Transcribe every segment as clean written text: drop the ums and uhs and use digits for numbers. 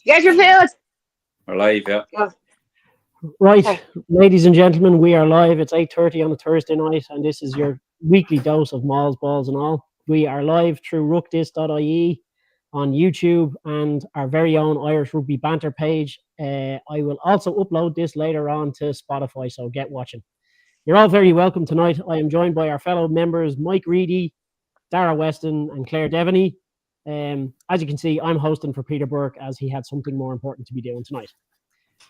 Get your food. We're live, yeah. Oh, Right, okay. ladies and gentlemen, we are live. It's 8:30 on a Thursday night, and this is your weekly dose of Mauls, Balls and all. We are live through ruckdis.ie on YouTube and our very own Irish Rugby Banter page. I will also upload this later on to Spotify, so get watching. You're all very welcome tonight. I am joined by our fellow members, Mike Reedy, Dara Weston, and Claire Devaney. As you can see, I'm hosting for Peter Burke as he had something more important to be doing tonight.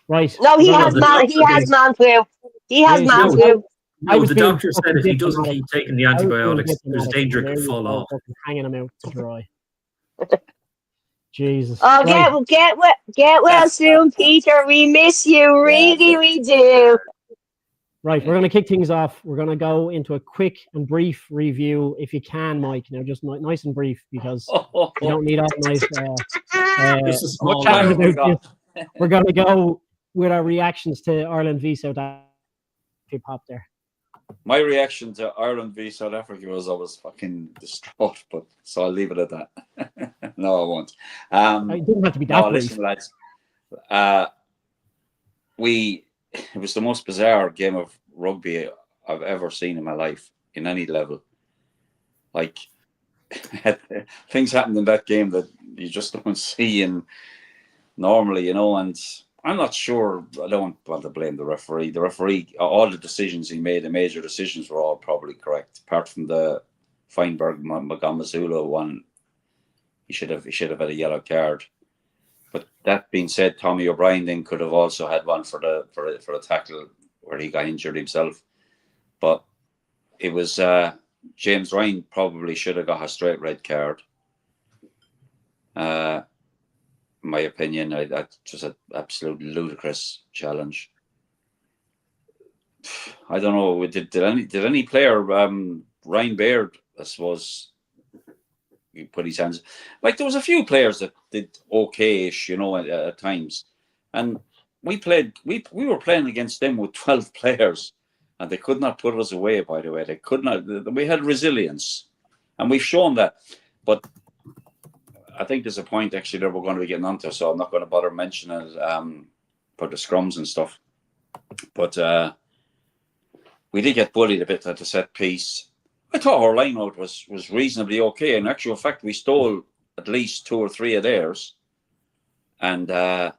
Right. No, we're he gonna- has man. He has man flu. He has Yes, man yes. flu. I No, was the being doctor said fucking if he doesn't diplomatic. keep taking the I was being antibiotics, there's diplomatic, danger and it there could you fall go, off. fucking hanging him out to dry. Jesus. Oh, Right. get well soon, Peter. We miss you, really, we do. Right, we're going to kick things off. We're going to go into a quick and brief review, if you can, Mike. Now, just nice and brief, because you don't need all nice. Just a small chatting time one. about this. We're going to go with our reactions to Ireland v South Africa. If you pop there. My reaction to Ireland v South Africa was I was fucking distraught, but so I'll leave it at that. No, I won't. It didn't have to be that brief. Listen, lads. It was the most bizarre game of rugby I've ever seen in my life in any level. Like things happened in that game that you just don't see in normally, and I'm not sure. I don't want to blame the referee. The referee, all the decisions he made, the major decisions were all probably correct, apart from the Feinberg Magamazula one. He should have had a yellow card. But that being said, Tommy O'Brien then could have also had one for the tackle where he got injured himself. But it was James Ryan probably should have got a straight red card. In my opinion, that was an absolute ludicrous challenge. I don't know. Did any player, Ryan Baird, I suppose, he put his hands. Like there was a few players that did okay-ish, at times, and we were playing against them with 12 players, and they could not put us away. By the way, they could not. We had resilience, and we've shown that. But I think there's a point actually that we're going to be getting onto, so I'm not going to bother mentioning it for the scrums and stuff. But we did get bullied a bit at the set piece. I thought our line-out was reasonably okay. In actual fact, we stole at least 2 or 3 of theirs. And I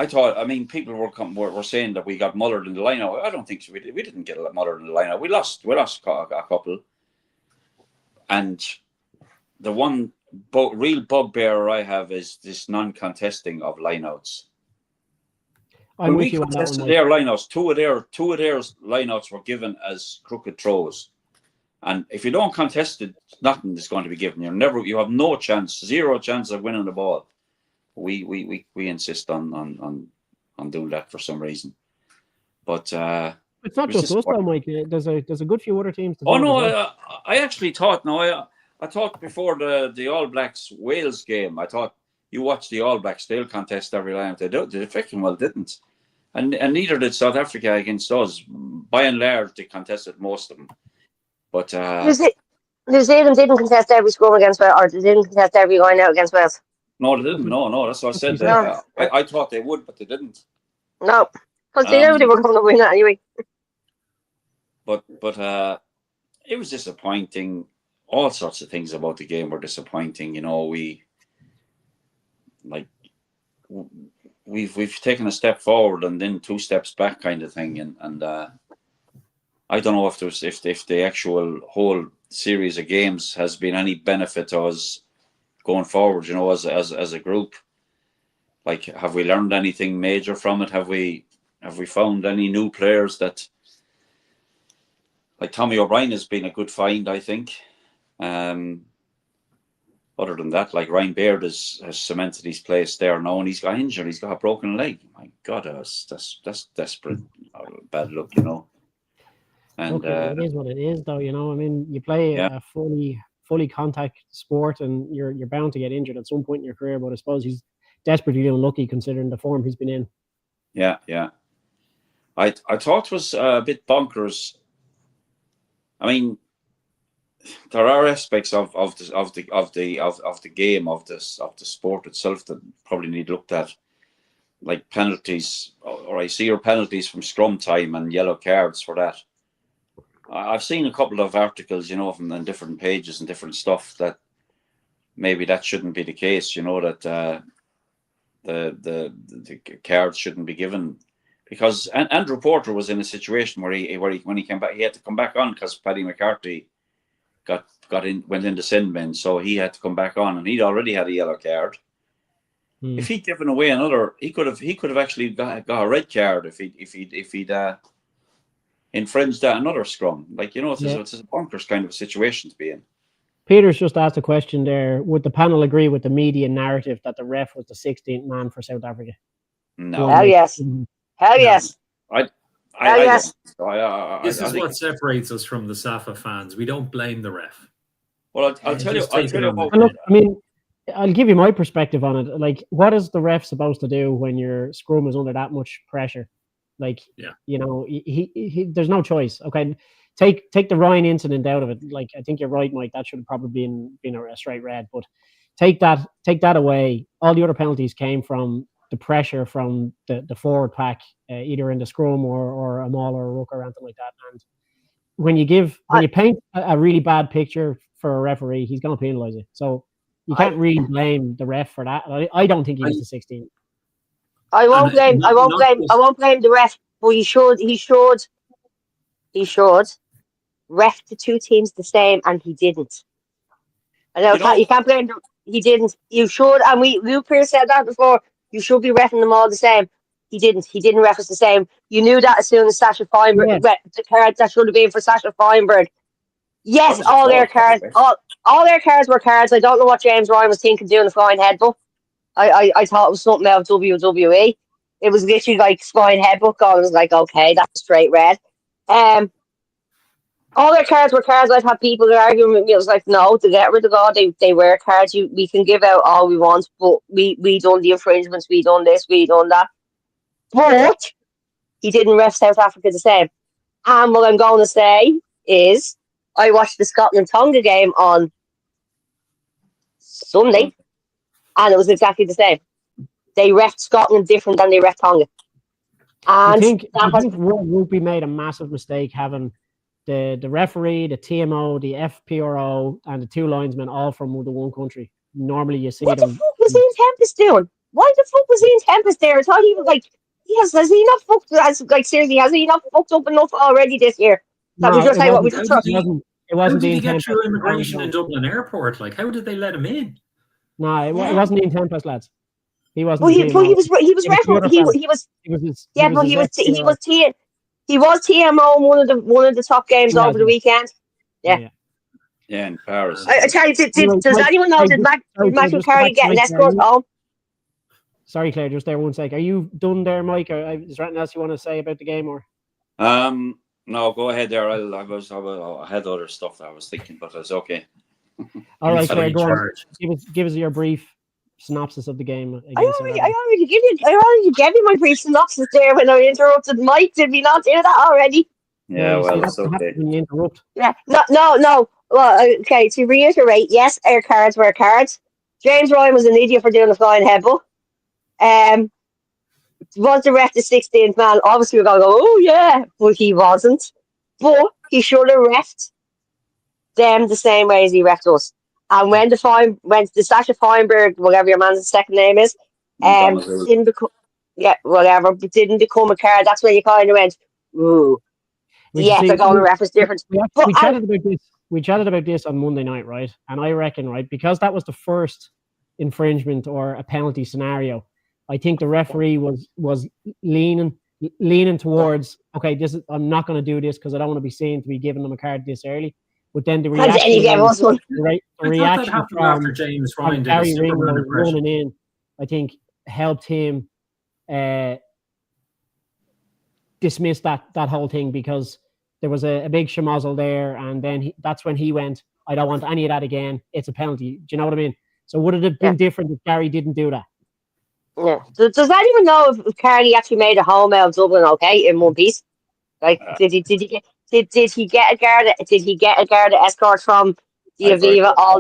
thought, people were saying that we got mullered in the line-out. I don't think so. We didn't get mullered in the line-out. We lost a couple. And the one real bugbear I have is this non-contesting of line-outs. I'm When with we you on that contested one, their lineouts, two of their lineouts were given as crooked throws. And if you don't contest it, nothing is going to be given. You have no chance, 0 chance of winning the ball. We insist on doing that for some reason. But It's not just us though, Mike. There's a good few other teams. Oh no, I actually thought I thought before the All Blacks Wales game, I thought you watch the All Blacks, they'll contest every line. They fucking well didn't. And neither did South Africa against us. By and large, they contested most of them. But New Zealand didn't contest every scrum against Wales, or they didn't contest every line out against Wales. no, they didn't. No, that's what I said. No. I thought they would, but they didn't. No, because they knew they were going to win it anyway. But it was disappointing. All sorts of things about the game were disappointing. We've taken a step forward and then 2 steps back, kind of thing, and I don't know if the actual whole series of games has been any benefit to us going forward. As a group, like, have we learned anything major from it? Have we found any new players that, like Tommy O'Brien has been a good find, I think. Other than that, like Ryan Baird has cemented his place there now, and he's got injured. He's got a broken leg. My God, that's desperate, bad luck, And it is what it is, though. You play a fully contact sport, and you're bound to get injured at some point in your career. But I suppose he's desperately unlucky considering the form he's been in. Yeah. I thought it was a bit bonkers. there are aspects of the game of the sport itself that probably need looked at, like penalties, or I see your penalties from scrum time and yellow cards for that. I've seen a couple of articles, from on different pages and different stuff that maybe that shouldn't be the case. That the cards shouldn't be given, because Andrew Porter was in a situation where when he came back, he had to come back on because Paddy McCarthy went into sin bin, so he had to come back on, and he'd already had a yellow card. If he'd given away another, he could have actually got a red card if he'd infringed that another scrum. It's a bonkers kind of a situation to be in. Peter's just asked a question there. Would the panel agree with the media narrative that the ref was the 16th man for South Africa? No. Hell yes. Hell yes. Yes. This is what separates us from the SAFA fans. We don't blame the ref. Well, I'll tell you what. Look, I mean, I'll give you my perspective on it. Like, what is the ref supposed to do when your scrum is under that much pressure? Like, he there's no choice. Okay, take the Ryan incident out of it. Like, I think you're right, Mike. That should have probably been a straight red. But take that away. All the other penalties came from the pressure from the forward pack, either in the scrum or a maul or a ruck or anything like that. And when you paint a really bad picture for a referee, he's going to penalise it. So you can't really blame the ref for that. I don't think he was the 16. I won't blame the ref, but he should ref the two teams the same, and he didn't. I know you can't blame him. He didn't. You should, and Luke Pierce said that before. You should be reffing them all the same. He didn't. He didn't ref us the same. You knew that as soon as Sasha Feinberg, the card that should have been for Sasha Feinberg. Yes, all their cards were cards. I don't know what James Ryan was thinking doing the flying headbutt. I thought it was something out of WWE. It was literally like flying headbutt. I was like, okay, that's straight red. All their cards were cards. I've had people arguing with me. I was like, no, to get rid of all, they were cards. We can give out all we want, but we done the infringements, we done this, we done that. But he didn't ref South Africa the same. And what I'm going to say is, I watched the Scotland-Tonga game on Sunday, and it was exactly the same. They refed Scotland different than they refed Tonga. And I think World Rugby made a massive mistake having the referee, the TMO, the FPRO, and the two linesmen all from the one country. Normally you see what them. What the fuck was Ian Tempest doing? Why the fuck was Ian Tempest there? I thought he was like, has he not fucked? Seriously, has he not fucked up enough already this year? That No, we just say what we it just wasn't. It wasn't. How did he get through immigration in Dublin Airport? Like, how did they let him in? No, it wasn't Ian Tempest, lads. He wasn't. Well, he was TMO in one of the top games over the weekend. Yeah, in Paris. I tell you, does anyone know did Michael Carey get an escort home? Sorry, Claire, just there one sec. Are you done there, Mike? Or is there anything else you want to say about the game? Or no, go ahead there. I had other stuff that I was thinking, but it's okay. All right, Claire, go on. Give us your brief synopsis of the game. I already gave you my brief synopsis there when I interrupted Mike. Did we not do that already? Yeah, well, it's okay. Interrupt. Yeah, no. Well, okay, to reiterate, yes, our cards were cards. James Ryan was an idiot for doing the flying headbutt. Was the ref the 16th man? Obviously, we're going to go, oh, yeah, but he wasn't. But he should have refed them the same way as he refed us. And when the Sasha Feinberg, whatever your man's second name is, didn't become a card, that's when you kind of went, ooh. They're going to ref us different. We chatted about this on Monday night, right? And I reckon, right, because that was the first infringement or a penalty scenario, I think the referee was leaning towards, okay, I'm not going to do this because I don't want to be seen to be giving them a card this early. But then the reaction after James Ryan did Gary Ringo running in, I think, helped him dismiss that whole thing, because there was a big schmozzle there, and then that's when he went, I don't want any of that again. It's a penalty. Do you know what I mean? So would it have been different if Gary didn't do that? Yeah. Does anyone know if Carney actually made a home out of Dublin okay in one piece? Like, did he Did he get a guard? Did he get a guard escort from the Aviva all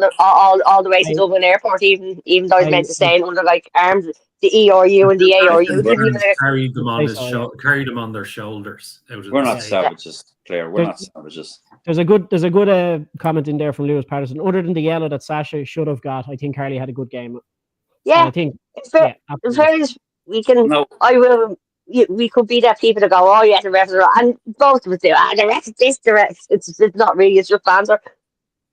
the way to Dublin Airport? Even though he's meant to stay under like arms, the ERU and the ARU didn't even carried them on carried them on their shoulders. We're not savages, Claire. We're not savages. There's a good comment in there from Lewis Patterson. Other than the yellow that Sasha should have got, I think Carly had a good game. Yeah, so I think. In fairness, we can. No. We could be that people that go, oh yeah, the refs are, and both of us do. The refs, this, the refs. It's not really. It's just banter.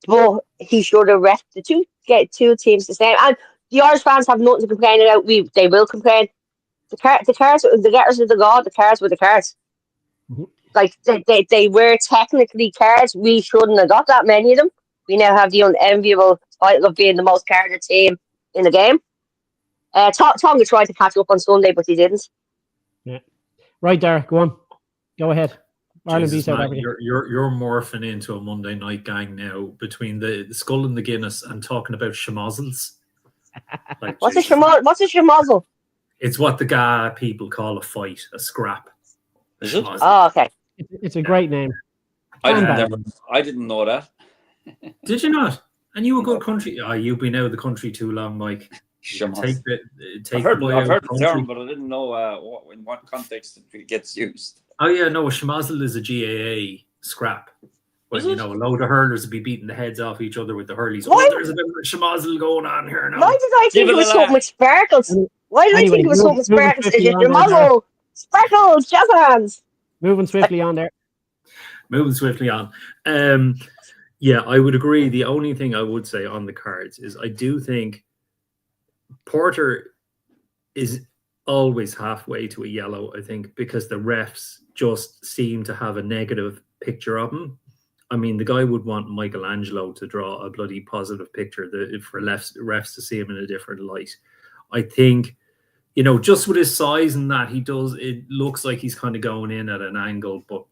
But he should have refed the two teams the same. And the Irish fans have nothing to complain about. They will complain. The cards, the getters of the god. The cards were the cards. Mm-hmm. Like they were technically cards. We shouldn't have got that many of them. We now have the unenviable title of being the most carded team in the game. Tonga tried to catch up on Sunday, but he didn't. Yeah, right, Derek. Go on. Go ahead. Ireland beat South Africa. You're morphing into a Monday night gang now between the Skull and the Guinness and talking about schmozzles. Like, what's a schmozzle? It's what the guy people call a fight, a scrap. Is it? Oh, okay. It's a great name. I didn't know that. Did you not? And you a good country? Oh, you've been out of the country too long, Mike. I've heard the term, but I didn't know in what context it gets used. Oh yeah, no, a schmozzle is a GAA scrap. But a load of hurlers would be beating the heads off each other with the hurleys. There's a bit of a schmozzle going on here now. Why did I think it was something with sparkles? Why did I think it was something with sparkles? Is it schmozzle? Sparkles, jazz hands. Moving swiftly on there. Moving swiftly on. Yeah, I would agree. The only thing I would say on the cards is I do think Porter is always halfway to a yellow, I think, because the refs just seem to have a negative picture of him. I mean, the guy would want Michelangelo to draw a bloody positive picture for refs to see him in a different light. I think, just with his size and that, it looks like he's kind of going in at an angle, but,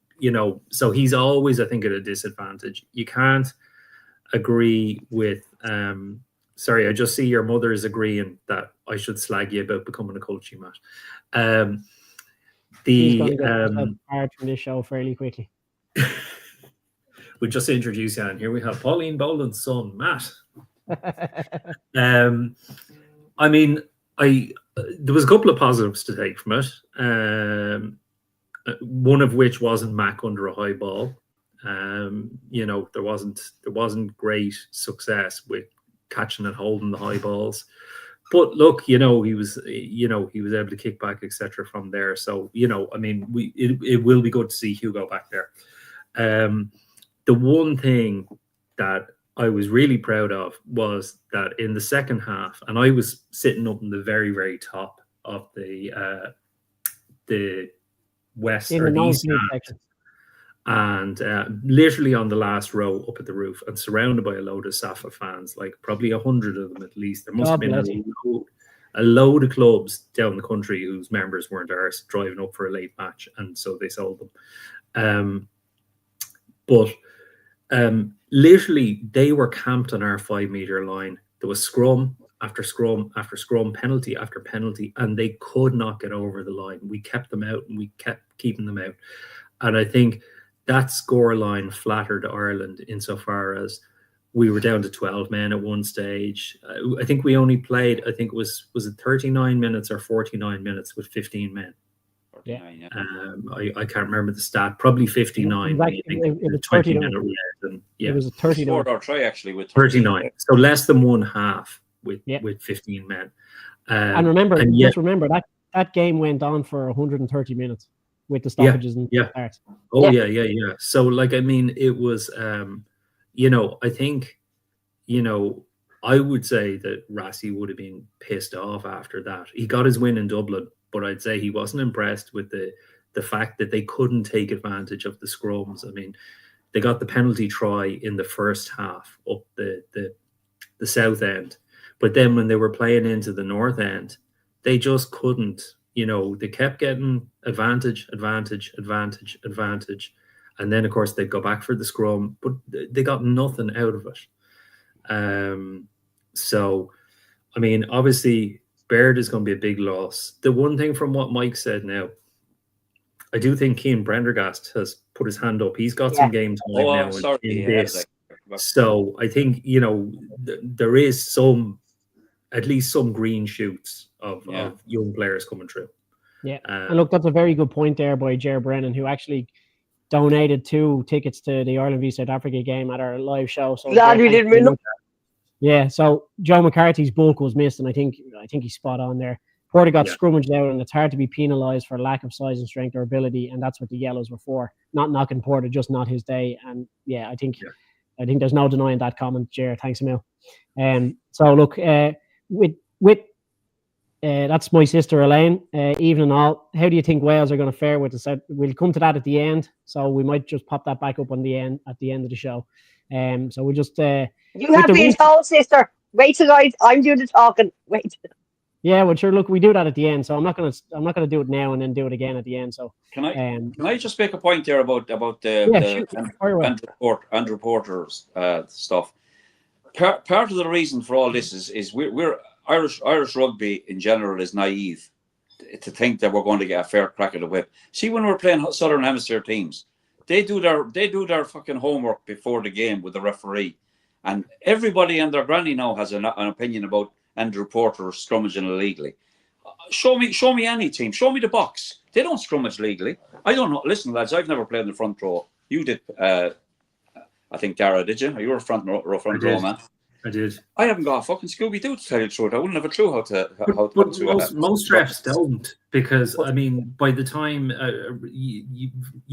so he's always, I think, at a disadvantage. You can't agree with, sorry, I just see your mother is agreeing that I should slag you about becoming a coaching Matt. He's going to get hard from this show fairly quickly. We just introduce you, and here we have Pauline Boland's son, Matt. I mean, there was a couple of positives to take from it. One of which wasn't Mac under a high ball. There wasn't great success with catching and holding the high balls. But look, he was able to kick back, etc. from there. So, I mean, it will be good to see Hugo back there. The one thing that I was really proud of was that in the second half, and I was sitting up in the very, very top of the west or the east section, and literally on the last row up at the roof and surrounded by a load of Safa fans, like probably 100 of them at least. There must have been a load of clubs down the country whose members weren't ours driving up for a late match, and so they sold them. But literally, they were camped on our 5-meter line. There was scrum after scrum after scrum, penalty after penalty, and they could not get over the line. We kept them out, and we kept keeping them out. And I think that scoreline flattered Ireland insofar as we were down to 12 men at one stage. I think we only played, was it 39 minutes or 49 minutes with 15 men? Yeah. I can't remember the stat. Probably 59. It was 39. It was 39. Or try actually with 39. So less than one half with 15 men. And remember, remember that game went on for 130 minutes with the stoppages and starts. Oh yeah. So like, I mean, it was I think, I would say that Rassie would have been pissed off after that. He got his win in Dublin, but I'd say he wasn't impressed with the fact that they couldn't take advantage of the scrums. I mean, they got the penalty try in the first half up the south end, but then when they were playing into the north end, they just couldn't. They kept getting advantage, and then of course they'd go back for the scrum, but they got nothing out of it. So, I mean, obviously, Baird is going to be a big loss. The one thing from what Mike said now, I do think Cian Prendergast has put his hand up. He's got some game time now in this. So I think, there is at least some green shoots of young players coming through. Yeah. And look, that's a very good point there by Ger Brennan, who actually donated 2 tickets to the Ireland v South Africa game at our live show. So glad we didn't win them. Yeah, so Joe McCarthy's bulk was missed, and I think he's spot on there. Porter got scrummaged out, and it's hard to be penalised for lack of size and strength or ability, and that's what the yellows were for. Not knocking Porter, just not his day. And yeah, I think there's no denying that comment, Ger. Thanks a mil. So look, with that's my sister Elaine. Evening all. How do you think Wales are going to fare with the South? We'll come to that at the end, so we might just pop that back up at the end of the show. So we'll just. You have been told, sister. Wait till I'm doing the talking. Wait. Yeah, well, sure. Look, we do that at the end, so I'm not gonna do it now and then do it again at the end. So can I just make a point there about the Andrew Porter's stuff? Part of the reason for all this is we're Irish rugby in general is naive to think that we're going to get a fair crack at the whip. See, when we're playing Southern Hemisphere teams, they do their fucking homework before the game with the referee, and everybody and their granny now has an opinion about Andrew Porter scrummaging illegally. Show me any team. Show me the box. They don't scrummage legally. I don't know. Listen, lads, I've never played in the front row. You did. I think Dara, did you? You were a front row man. I did. I haven't got a fucking Scooby-Doo to tell you the truth. I wouldn't have a clue how to. Most refs don't, because I mean, by the time you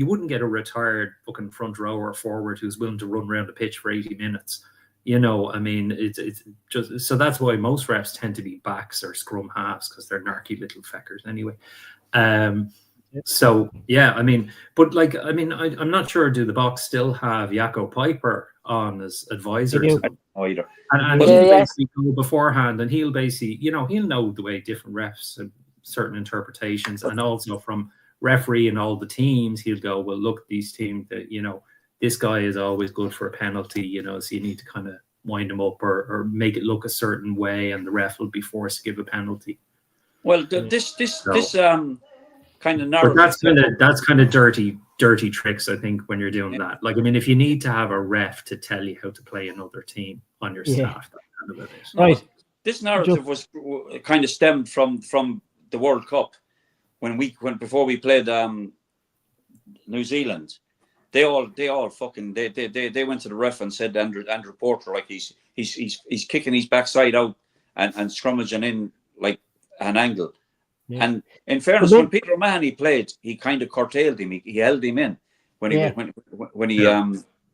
wouldn't get a retired fucking front row or forward who's willing to run around the pitch for 80 minutes. I mean, it's just so that's why most refs tend to be backs or scrum halves, because they're narky little feckers anyway. So yeah, I mean, but I'm not sure. Do the box still have Jaco Piper on as advisors? Either. And he'll basically go beforehand, and he'll basically, he'll know the way different refs and certain interpretations, and also from referee and all the teams, he'll go, well, look, these teams that this guy is always good for a penalty, so you need to kind of wind him up or make it look a certain way, and the ref will be forced to give a penalty. Well, this kind of narrative. But that's kind of dirty tricks, I think, when you're doing that. Like, I mean, if you need to have a ref to tell you how to play another team on your staff, that's kind of it. Right. This narrative was kind of stemmed from the World Cup before we played New Zealand. They all fucking they went to the ref and said Andrew Porter, like he's kicking his backside out and scrummaging in like an angle. Yeah. And in fairness, when Peter O'Mahony played, he kind of curtailed him. He held him in when he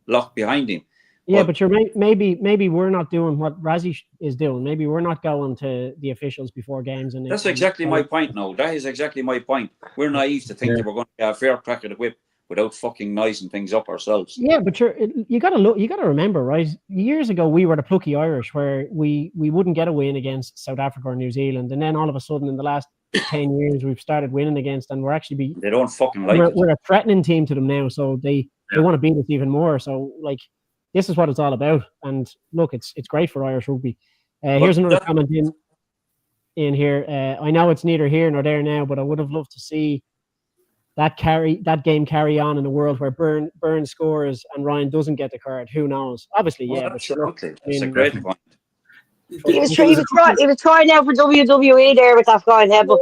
locked behind him. Yeah, but maybe we're not doing what Razzie is doing. Maybe we're not going to the officials before games. And that's exactly my point. Now that is exactly my point. We're naive to think that we're going to get a fair crack at the whip without fucking nicing things up ourselves. Yeah, but you got to remember, right? Years ago, we were the plucky Irish, where we wouldn't get a win against South Africa or New Zealand, and then all of a sudden, in the last 10 years, we've started winning against, and they don't fucking like we're a threatening team to them now, so they want to beat us even more. So like, this is what it's all about. And look, it's great for Irish rugby. Here's another comment in here. I know it's neither here nor there now, but I would have loved to see that game carry on in a world where Byrne scores and Ryan doesn't get the card. Who knows? Obviously, yeah. Absolutely. That's a great point. He was trying out for WWE there with that guy headbutt.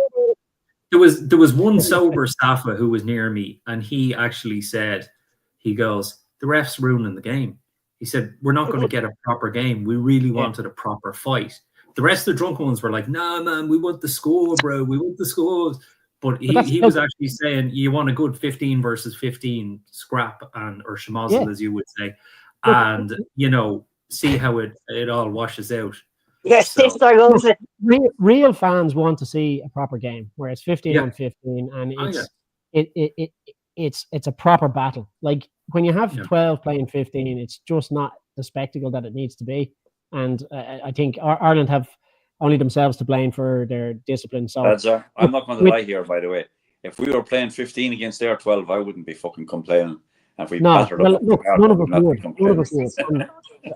There was one sober staffer who was near me, and he actually said, he goes, the ref's ruining the game. He said, we're not going to get a proper game. We really wanted a proper fight. The rest of the drunken ones were like, nah, man, we want the score, bro. We want the scores. But he was actually saying, you want a good 15 versus 15 scrap or schmozzle, as you would say. And, see how it all washes out. Yes, real fans want to see a proper game where it's 15 on 15, and it's a proper battle. Like when you have 12 playing 15, it's just not the spectacle that it needs to be. And I think Ireland have only themselves to blame for their discipline. So I'm not going to lie here, by the way. If we were playing 15 against their 12, I wouldn't be fucking complaining. And if we none of us would.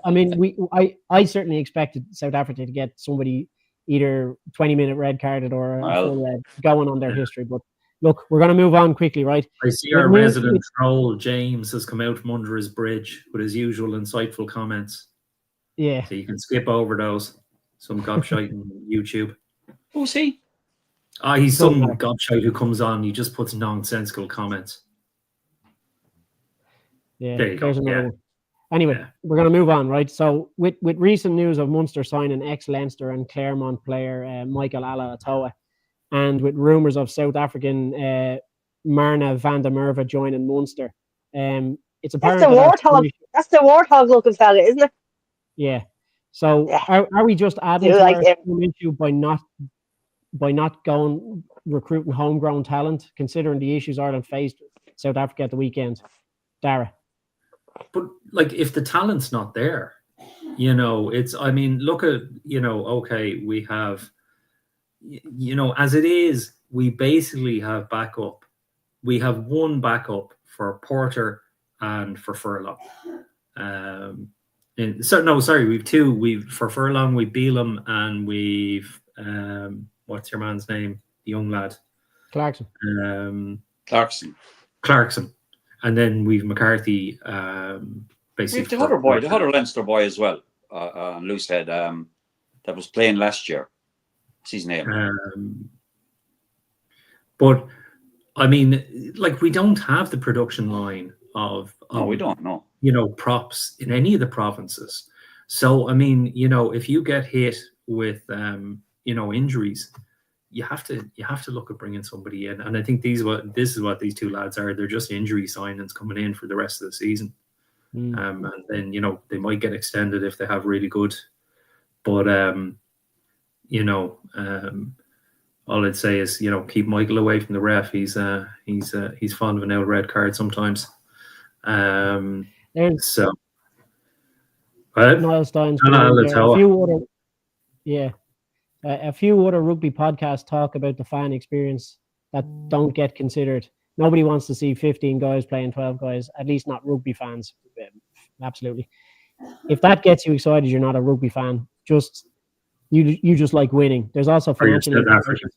I mean, I certainly expected South Africa to get somebody either 20-minute red carded or a full red going on their history. But look, we're going to move on quickly, right? I see our resident troll, James, has come out from under his bridge with his usual insightful comments. Yeah. So you can skip over those. Some gobshite on YouTube. Who's he? He's some gobshite who comes on. He just puts nonsensical comments. Yeah, there you go. Another one. Anyway, we're going to move on, right? So with recent news of Munster signing ex-Leinster and Claremont player Michael Alatoa, and with rumours of South African Marna van der Merwe joining Munster, it's apparent that's the warthog looking fella, isn't it? Yeah. So are we just adding to our issue by not going recruiting homegrown talent, considering the issues Ireland faced South Africa at the weekend? Dara. But like, if the talent's not there, you know, look at, you know, okay, we have, you know, as it is, we basically have backup. We have one backup for Porter and for Furlong. We've two. For Furlong, we've Beelum, and we've what's your man's name? The young lad. Clarkson. Clarkson. And then we've McCarthy. Basically, we've the other Leinster boy as well, on Loosehead, that was playing last year. What's his name? But I mean, like, we don't have the production line of we don't know. You know, props in any of the provinces. So I mean, you know, if you get hit with you know, injuries, you have to look at bringing somebody in. And I think this is what these two lads are. They're just injury signings coming in for the rest of the season. And then, you know, they might get extended if they have really good. But you know, all I'd say is, you know, keep Michael away from the ref. He's fond of an out red card sometimes. So Niall Steins, a few other rugby podcasts talk about the fan experience that don't get considered. Nobody wants to see 15 guys playing 12 guys, at least not rugby fans. Absolutely. If that gets you excited, you're not a rugby fan. You just like winning. There's also financial implications.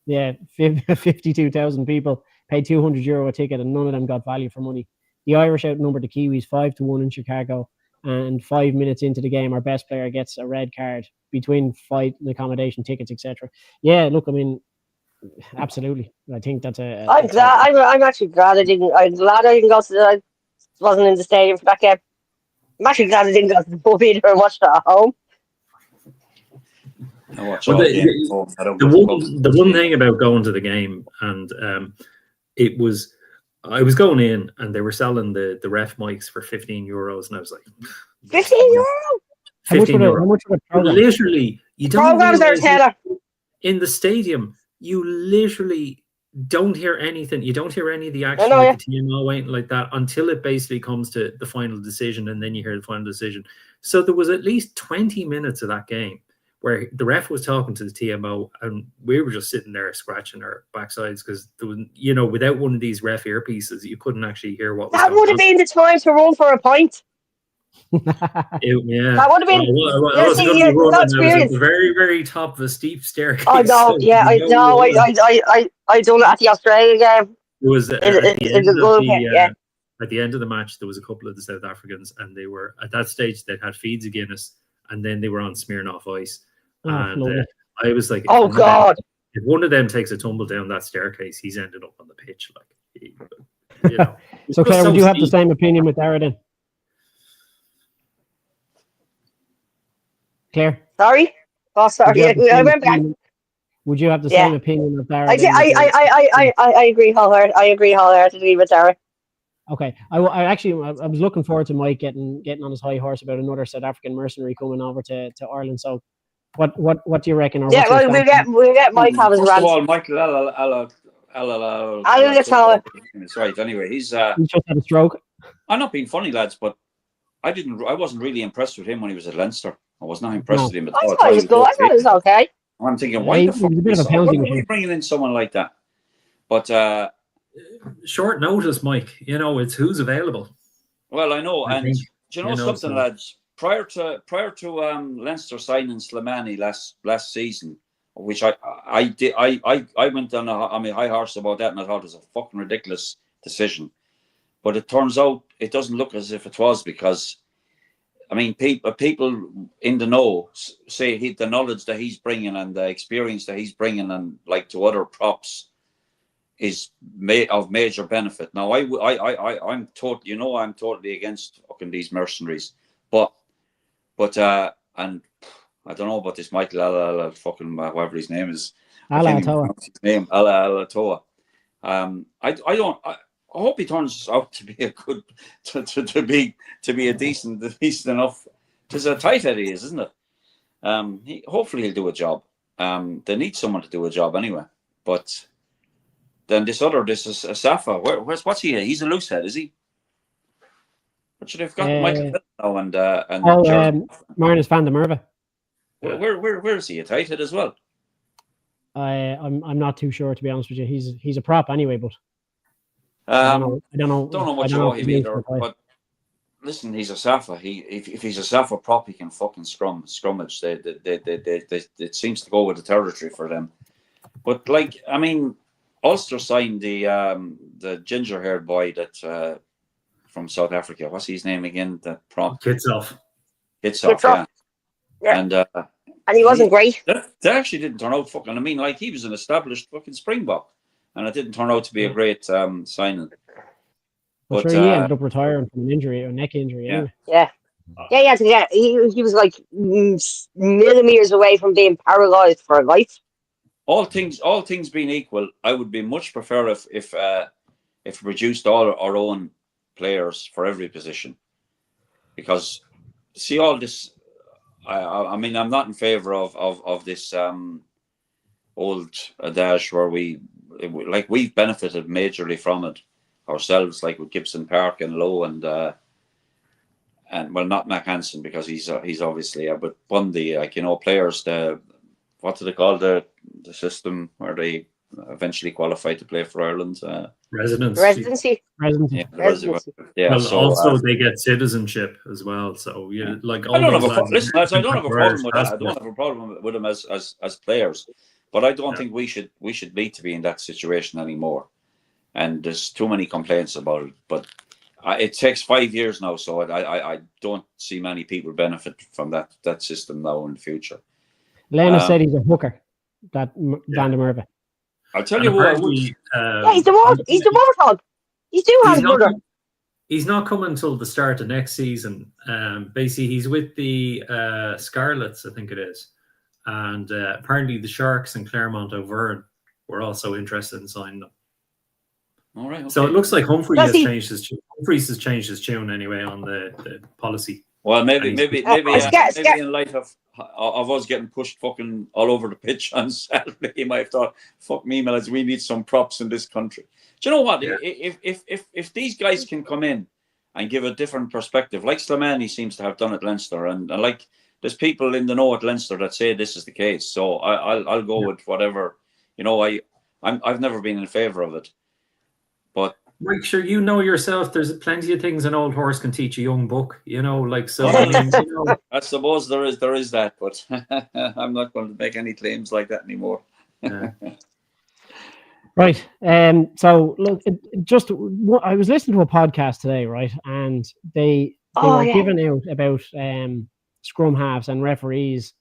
Yeah, 52,000 people paid €200 a ticket, and none of them got value for money. The Irish outnumbered the Kiwis 5-1 in Chicago, and 5 minutes into the game, our best player gets a red card between fight and accommodation, tickets, etc. Yeah, look, I mean, absolutely. I think that's I'm glad. I'm actually glad I didn't. I'm glad I didn't go to I wasn't in the stadium for that game. I'm actually glad I didn't go to the pub either and watch it at home. The one thing about going to the game, and I was going in and they were selling the ref mics for €15, and I was like, €15? €15. How much literally, you don't realize in the stadium, you literally don't hear anything. You don't hear any of the action like the TMO waiting like that until it basically comes to the final decision, and then you hear the final decision. So there was at least 20 minutes of that game where the ref was talking to the TMO, and we were just sitting there scratching our backsides because, you know, without one of these ref earpieces, you couldn't actually hear what was going on. That would have been the time to run for a pint. Yeah, that would have been. I was at the very, very top of a steep staircase. Oh no! Yeah, I know. I done it at the Australia game. It was at the end of the match. There was a couple of the South Africans, and they were at that stage. They had feeds of Guinness, and then they were on Smirnoff Ice. And I was like, "Oh God!" If one of them takes a tumble down that staircase, he's ended up on the pitch. Like, you know. So, Claire, would you have the same opinion with Dara then? Claire? Sorry? Oh, sorry. I went back. Would you have the same opinion of Dara? I agree wholeheartedly with Dara. Okay. I was looking forward to Mike getting on his high horse about another South African mercenary coming over to Ireland. So what do you reckon? We'll get Mike having First of all, Michael Alatoa. That's right. Anyway, he just had a stroke. I'm not being funny, lads, but I wasn't really impressed with him when he was at Leinster. I was not impressed with him at all. I thought he was good. I thought he was okay. I'm thinking, why the fuck are you bringing in someone like that? But short notice, Mike. You know, it's who's available. Well, I know, and do you know something, lads? Prior to Leinster signing Slimani last season, which I did. I went on a high horse about that, and I thought it was a fucking ridiculous decision. But it turns out it doesn't look as if it was, because, I mean, people in the know say the knowledge that he's bringing and the experience that he's bringing, and like to other props, is of major benefit. Now, I'm totally against fucking these mercenaries, but and I don't know about this Michael Ala fucking whatever his name is. Ala Toa. I hope he turns out to be a good, to be a decent enough. It's a tight head he is, isn't it? Hopefully he'll do a job. They need someone to do a job anyway. But then this is a Safa. What's he? He's a loose head, is he? But should have got Michael now and Marinus van der Merwe. Where is he? A tight head as well? I'm not too sure, to be honest with you. He's a prop anyway, but I don't know much about him either. But listen, he's a Safa. If he's a Safa prop, he can fucking scrummage. It seems to go with the territory for them. But like, I mean, Ulster signed the ginger-haired boy that from South Africa. What's his name again? The prop. Kitsoff, yeah. And he wasn't great. That actually didn't turn out fucking. I mean, like, he was an established fucking Springbok, and it didn't turn out to be a great signing. But sure, he ended up retiring from an injury, a neck injury. Yeah. Anyway. Yeah. He was like millimeters away from being paralyzed for life. All things being equal, I would be much prefer if we reduced all our own players for every position, because see all this. I mean, I'm not in favor of this old adage where we've benefited majorly from it ourselves, like with Gibson Park and Lowe and well, not Mac Hansen, because he's obviously, but Bundy, like, you know, players. What do they call the system where they eventually qualified to play for Ireland? Residency. Yeah. Well, so, also they get citizenship as well. So like I don't have a problem with that. I don't have a problem with them as players, but I don't think we should need to be in that situation anymore. And there's too many complaints about it. But it takes 5 years now, so I don't see many people benefit from that system now in the future. Lena said he's a hooker. That Van der Merwe. I'll tell you what. He's the Warthog. He's two hands brother. He's not coming until the start of next season. Basically, he's with the Scarlets, I think it is, and apparently the Sharks and Claremont Auvergne were also interested in signing them. All right. Okay. So it looks like Humphreys has changed his tune anyway on the policy. Well, maybe in light of us getting pushed fucking all over the pitch on Saturday, he might have thought, "Fuck me, Melons, we need some props in this country." Do you know what? Yeah. If these guys can come in and give a different perspective, like Slimani seems to have done at Leinster, and like there's people in the know at Leinster that say this is the case, so I'll go with whatever. You know, I've never been in favour of it, but. Mike, sure, you know yourself, there's plenty of things an old horse can teach a young buck, you know, like, so, I mean, you know. I suppose there is that, but I'm not going to make any claims like that anymore. Yeah. Right. So, look, I was listening to a podcast today, right, and they were giving out about scrum halves and referees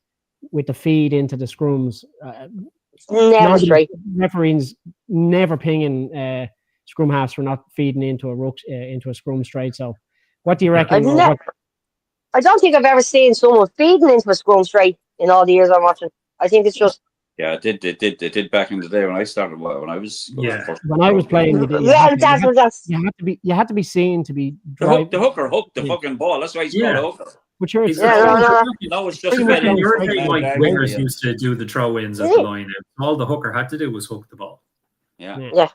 with the feed into the scrums. Referees never pinging scrum halves for not feeding into a scrum straight. So, what do you reckon? I don't think I've ever seen someone feeding into a scrum straight in all the years I'm watching. I think it's just. Yeah, it did back in the day when I started. When I was playing, you had to be seen to be the hooker hooked the fucking ball. That's why he's called a hooker. But sure, it's just Mike Wingers used to do the throw-ins at the line. All the hooker had to do was hook the ball. Yeah.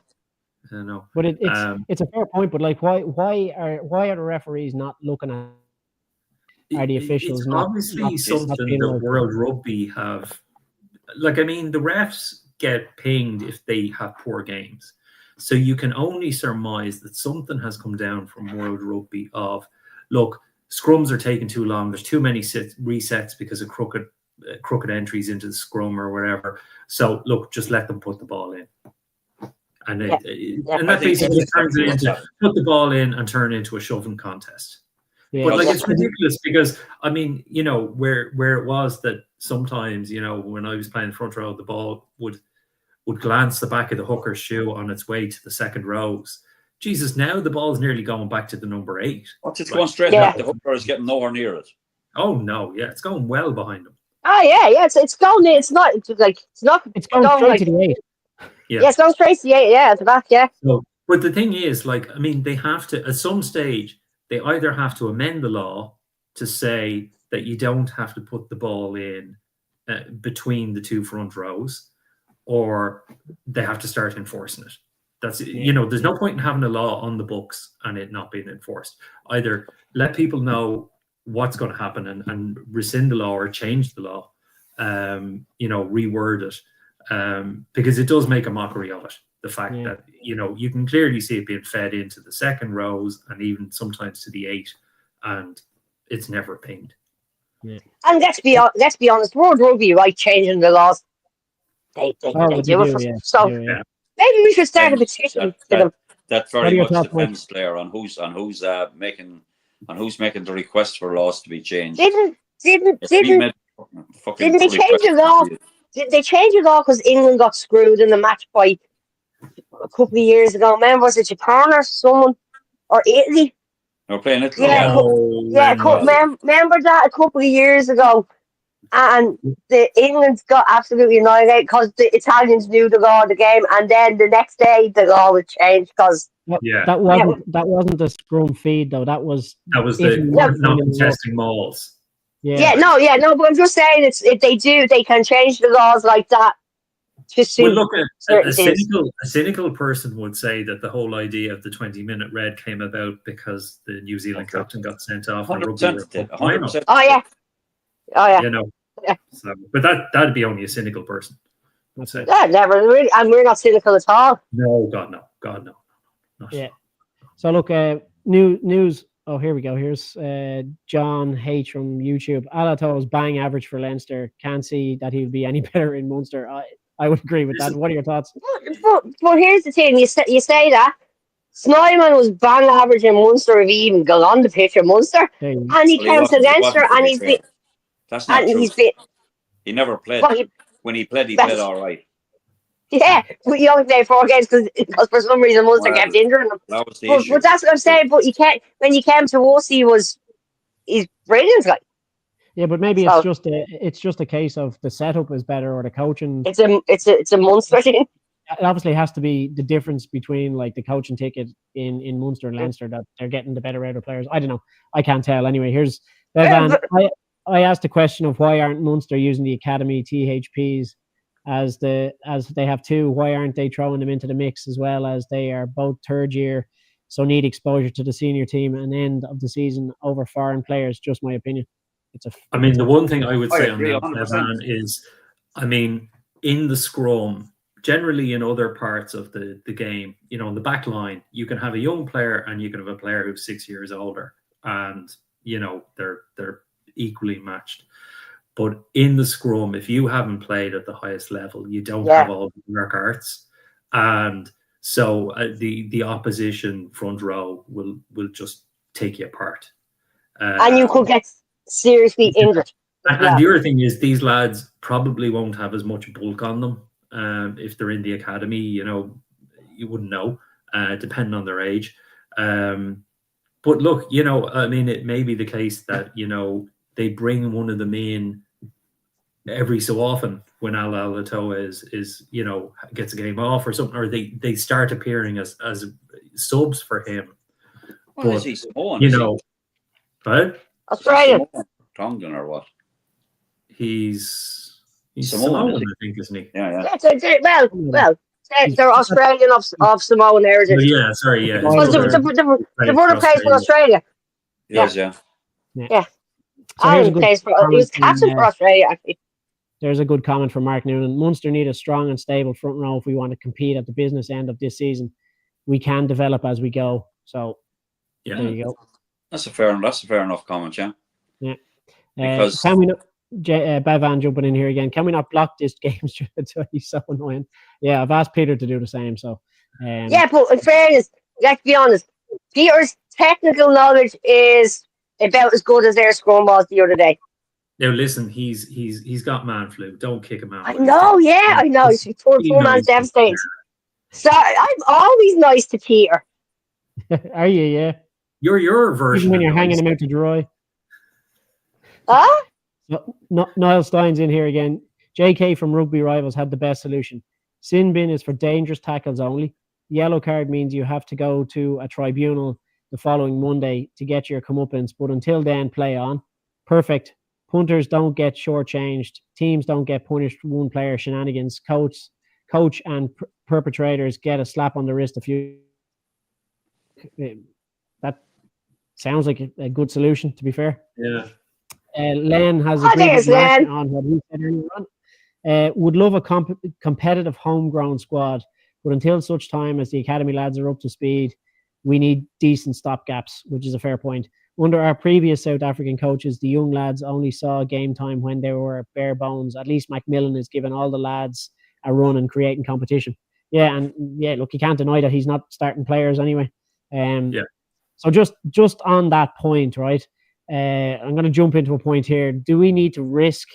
I know. But it's a fair point. But like, why are the referees not looking at? Are the officials it's not obviously something that World Rugby have? Like, I mean, the refs get pinged if they have poor games, so you can only surmise that something has come down from World Rugby of, look, scrums are taking too long. There's too many resets because of crooked crooked entries into the scrum or whatever. So look, just let them put the ball in. And and that basically turns it into put the ball in and turn it into a shoving contest. Yeah. But like it's ridiculous because I mean, you know, where it was that sometimes, you know, when I was playing front row, the ball would glance the back of the hooker's shoe on its way to the second rows. Jesus, now the ball's nearly going back to the number 8. What's it's going straight back? The hooker is getting nowhere near it. Oh no, yeah, it's going well behind him. Oh yeah, it's going. It's not like it's going straight like, to the 8. Yeah, it's going straight to the 8. Yeah, at the back. Yeah. So, but the thing is, like, I mean, they have to at some stage. They either have to amend the law to say that you don't have to put the ball in between the 2 front rows, or they have to start enforcing it. That's you know, there's no point in having a law on the books and it not being enforced. Either let people know what's going to happen and rescind the law or change the law, you know, reword it, because it does make a mockery of it. The fact that, you know, you can clearly see it being fed into the second rows and even sometimes to the 8, and it's never pinged. Yeah. And let's be honest, World Rugby, right, changing the laws, they do it for so. Yeah. Maybe we should start a petition to them. That very much depends, Claire, on who's making the request for laws to be changed. Didn't they change the law? Did they change the law because England got screwed in the match by a couple of years ago? Remember, was it Japan or someone or Italy? They were playing Italy. Remember that a couple of years ago, and the England got absolutely annihilated because the Italians knew the law of the game, and then the next day the law would change because that wasn't the scrum feed though. That was the not contesting Mauls. But I'm just saying they can change the laws like that. Well, look, a cynical person would say that the whole idea of the 20-minute red came about because the New Zealand captain got sent off. 100%. Oh yeah. You know, so, but that'd be only a cynical person. Yeah, never really, and we're not cynical at all. No, God no. Yeah. So look, news. Oh, here we go. Here's John H from YouTube. Alato's bang average for Leinster. Can't see that he would be any better in Munster. I would agree with that. What are your thoughts? But here's the thing. You say that Snyman was bang average in Munster if he even got on the pitch in Munster. And he came to Leinster and he's been... That's not true. He never played. When he played all right. Yeah, but he only played 4 games because for some reason Munster kept injuring him. That was the issue. But that's what I'm saying. But when he came to us, he's brilliant. Like. Yeah, but maybe it's just a case of the setup is better or the coaching. It's a Munster thing. It obviously has to be the difference between like the coaching ticket in Munster and Leinster that they're getting the better out of players. I don't know. I can't tell. Anyway, here's Bevan. I asked a question of why aren't Munster using the academy THPs as they have 2. Why aren't they throwing them into the mix as well, as they are both third year, so need exposure to the senior team and end of the season over foreign players? Just my opinion. I mean, the one thing I would say on that, Bevan, is, I mean, in the scrum, generally in other parts of the game, you know, in the back line, you can have a young player and you can have a player who's 6 years older, and you know they're equally matched. But in the scrum, if you haven't played at the highest level, you don't have all the work arts, and so the opposition front row will just take you apart, and you could get seriously injured. And the other thing is, these lads probably won't have as much bulk on them if they're in the academy. You know, you wouldn't know, depending on their age. But look, you know, I mean, it may be the case that, you know, they bring one of them in every so often when Alato is you know, gets a game off or something, or they start appearing as subs for him. Well, but, is he Samoan? You know, but Australian. Tongan or what? He's Samoan, I think, isn't he? Yeah. Well, they're Australian of Samoan heritage. Yeah, sorry, yeah. The brother plays for Australia. Yes, yeah. So he was captain for Australia, actually. There's a good comment from Mark Noonan. Munster need a strong and stable front row if we want to compete at the business end of this season. We can develop as we go. So there you go. That's a fair enough comment, yeah. Yeah. Because can Bevan jumping in here again. Can we not block this game? He's so annoying. Yeah, I've asked Peter to do the same. So, yeah, but in fairness, let's be honest. Peter's technical knowledge is about as good as their scrum was the other day. Now listen, he's got man flu. Don't kick him out. I know, yeah, I know. He's poor man's devastated. So I'm always nice to Peter. Are you? Yeah. You're your version. Even when you're hanging him out to dry. Huh? Niall Stein's in here again. JK from Rugby Rivals had the best solution. Sin bin is for dangerous tackles only. Yellow card means you have to go to a tribunal the following Monday to get your comeuppance, but until then, play on. Perfect. Punters don't get shortchanged. Teams don't get punished for one player shenanigans. Coach and perpetrators get a slap on the wrist. That sounds like a good solution, to be fair. Yeah. Len has agreed with Martin on what he said earlier on. Would love a competitive homegrown squad, but until such time as the academy lads are up to speed, we need decent stopgaps, which is a fair point. Under our previous South African coaches, the young lads only saw game time when they were bare bones. At least Macmillan is giving all the lads a run and creating competition. Yeah, and yeah, look, you can't deny that he's not starting players anyway. So just on that point, right? I'm going to jump into a point here. Do we need to risk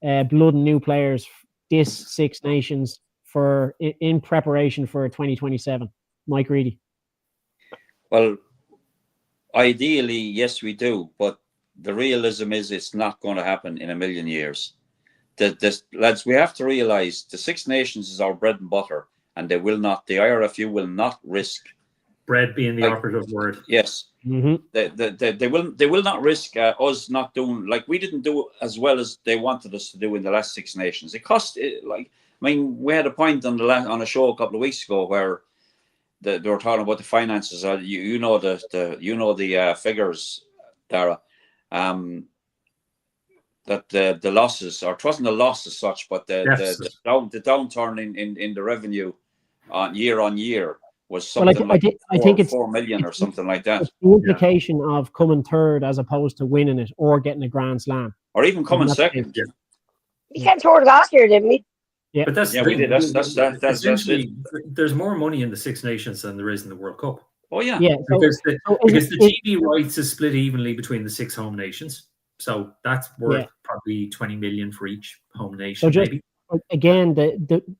blooding new players this Six Nations in preparation for 2027? Mike Reedy. Well, ideally, yes, we do. But the realism is it's not going to happen in a million years. Lads, we have to realise the Six Nations is our bread and butter, and the IRFU will not risk. Bread being the operative word. Yes. Mm-hmm. They will not risk us not doing, like, we didn't do as well as they wanted us to do in the last Six Nations. It cost, we had a point on a show a couple of weeks ago where they were talking about the finances. You know the figures, Dara. That the losses, or it wasn't a loss as such, but the downturn in the revenue on year was something I think it's 4 million or something like that. It's the implication of coming third as opposed to winning it or getting a Grand Slam, or even coming second. We came third last year, didn't we? Yeah, but we did. That's it. There's more money in the Six Nations than there is in the World Cup. Oh yeah, because the TV rights is split evenly between the 6 home nations, so that's worth probably 20 million for each home nation. So maybe. Again,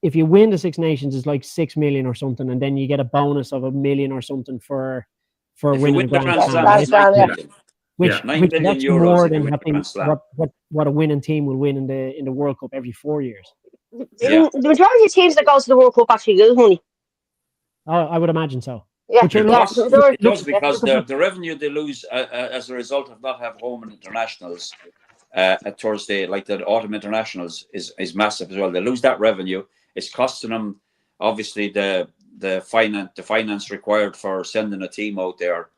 if you win the Six Nations, it's like 6 million or something, and then you get a bonus of 1 million or something for winning the Grand Slam. Which that's more than what a winning team will win in the World Cup every 4 years. The majority of teams that goes to the World Cup actually lose money. Oh, I would imagine so. Yeah, it does because the revenue they lose as a result of not having home and internationals at Thursday, like the autumn internationals, is massive as well. They lose that revenue. It's costing them obviously the finance required for sending a team out there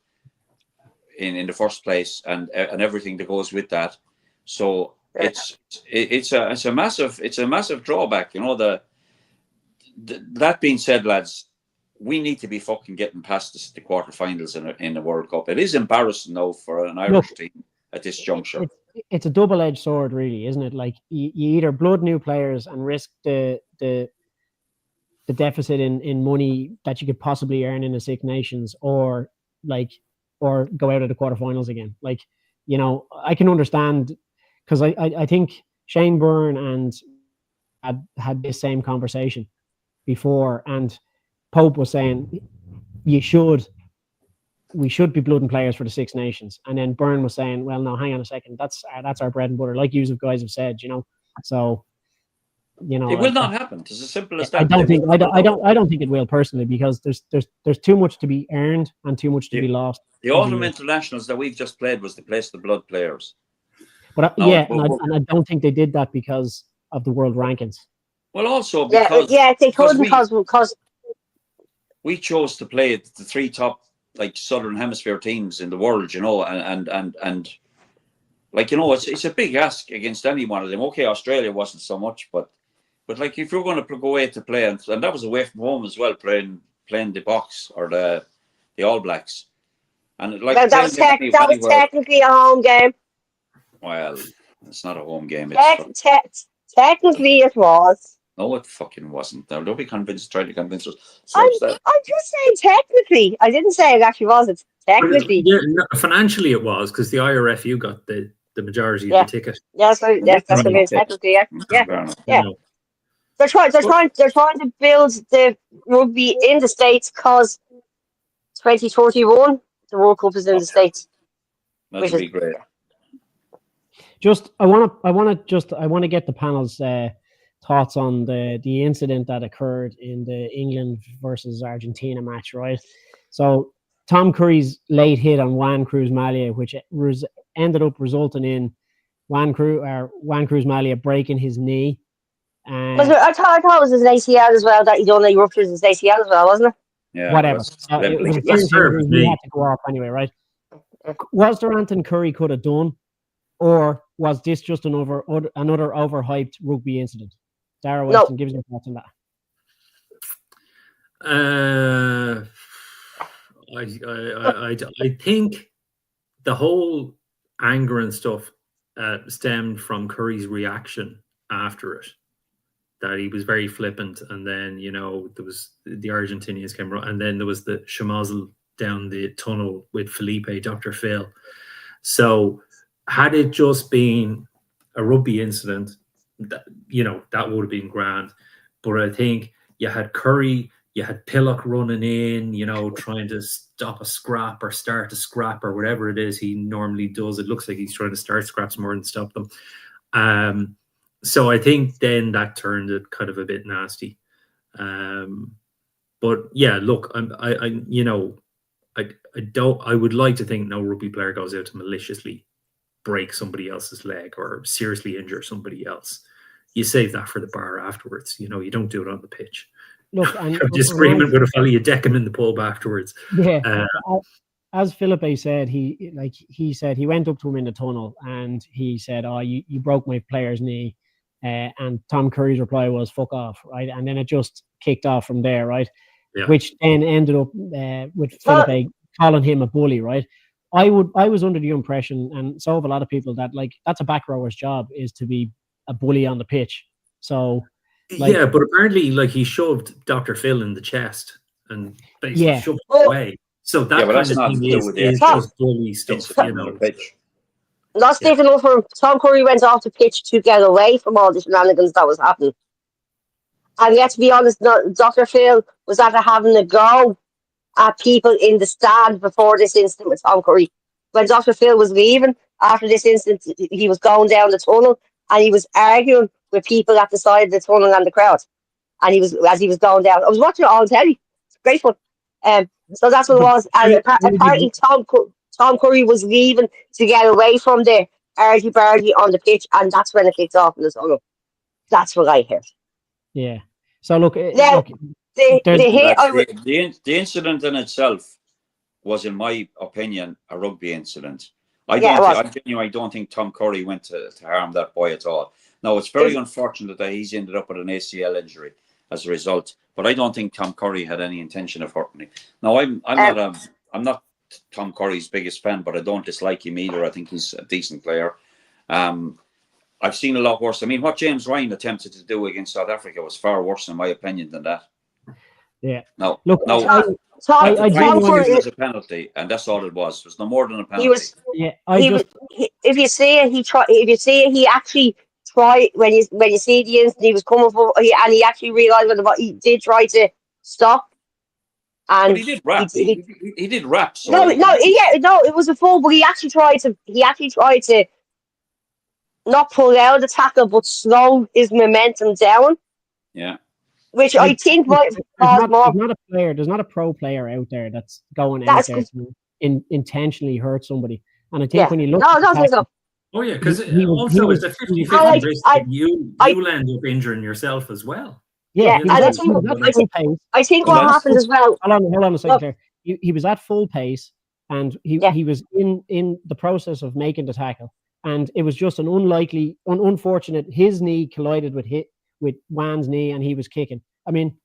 in the first place, and everything that goes with that. So it's a massive drawback. You know, that being said, lads, we need to be fucking getting past the quarterfinals in the World Cup. It is embarrassing though for an Irish team at this juncture. It's a double-edged sword, really, isn't it? Like you either blood new players and risk the deficit in money that you could possibly earn in the Six Nations, or go out of the quarterfinals again. Like, you know, I can understand, because I think Shane Byrne and had this same conversation before, and Pope was saying we should be blooding players for the Six Nations, and then Byrne was saying, well, no, hang on a second, that's our bread and butter, like you guys have said, you know. So, you know, it will not happen. It's as simple as that. I don't think it will, personally, because there's too much to be earned and too much to be lost. The autumn internationals that we've just played was to place the blood players. But I don't think they did that because of the world rankings. Well, also because they couldn't because we chose to play the 3 top Southern Hemisphere teams in the world, you know, and like, you know, it's a big ask against any one of them. Okay, Australia wasn't so much, but like, if you're going to go away to play, and that was away from home as well, playing the Box or the All Blacks, and like that was technically a home game. Well, It's not a home game. It's technically it was. No, it fucking wasn't. Now, don't be convinced. Try to convince us. I'm just saying technically. I didn't say it actually was. It's technically. Yeah, no, financially it was because the IRFU got the majority of the ticket. Yeah, that's what I mean. Technically, yeah. They're trying to build the rugby in the States because 2031 the World Cup is in the States. That'd be great. I want to get the panel's thoughts on the incident that occurred in the England versus Argentina match, right? So Tom Curry's late hit on Juan Cruz Malia, which ended up resulting in Juan Cruz Malia breaking his knee. I thought it was his ACL as well, that he done. He ruptured his ACL as well, wasn't it? Yeah. Whatever. It was he had to go off anyway, right? Was there anything Curry could have done, or was this just another overhyped rugby incident? Dara Weston, give us your thoughts on that. I think the whole anger and stuff stemmed from Curry's reaction after it. That he was very flippant, and then there was the Argentinians came around, and then there was the schmozzle down the tunnel with Felipe, Dr. Phil. So had it just been a rugby incident, that would have been grand. But I think you had Curry, you had Pillock running in, trying to stop a scrap or start a scrap or whatever it is he normally does. It looks like he's trying to start scraps more than stop them. So I think then that turned it kind of a bit nasty. But yeah, look, I would like to think no rugby player goes out to maliciously break somebody else's leg or seriously injure somebody else. You save that for the bar afterwards. You don't do it on the pitch. Look, just screaming with a fella, you deck him in the pub afterwards. Yeah. As Felipe said, he said he went up to him in the tunnel and he said, "Oh, you broke my player's knee." And Tom Curry's reply was "fuck off," right? And then it just kicked off from there, right? Yeah. Which then ended up with Felipe calling him a bully, right? I was under the impression, and so have a lot of people, that that's a back rower's job, is to be a bully on the pitch. So yeah, but apparently he shoved Dr. Phil in the chest and basically shoved it away. So that kind of thing is just bully stuff, That's different enough for him. Tom Curry went off the pitch to get away from all the shenanigans that was happening. And yet, to be honest, Dr. Phil was after having a go at people in the stand before this incident with Tom Curry. When Dr. Phil was leaving after this incident, he was going down the tunnel and he was arguing with people at the side of the tunnel and the crowd. And as he was going down, I was watching it all on telly. It's great fun. So that's what it was. And apparently Tom Curry was leaving to get away from the argy-bargy on the pitch, and that's when it kicked off in the tunnel. That's what I heard. Yeah. So look, the incident in itself was, in my opinion, a rugby incident. I don't think Tom Curry went to harm that boy at all. Now, it's very unfortunate that he's ended up with an ACL injury as a result, but I don't think Tom Curry had any intention of hurting him. Now, I'm not Tom Curry's biggest fan, but I don't dislike him either. I think he's a decent player. I've seen a lot worse. I mean, what James Ryan attempted to do against South Africa was far worse, in my opinion, than that. Yeah. No. Look, Tom Curry was a penalty, and that's all it was. It was no more than a penalty. If you see it, he actually tried. When you see the incident, he was coming for, and he actually realised he did try to stop. And but he did rap. He did rap. So it was a full. But he actually tried to not pull out the tackle, but slow his momentum down. Yeah. Which I think might cause more. There's not a pro player out there that's going out there to intentionally hurt somebody. And I think when you look, I don't think so. Oh yeah, because also it's a 50-50 risk that you end up injuring yourself as well. Yeah, and I think what happened as well. Hold on a second there. He was at full pace, and he was in the process of making the tackle, and it was just an unfortunate. His knee collided with Juan's knee, and he was kicking. I mean,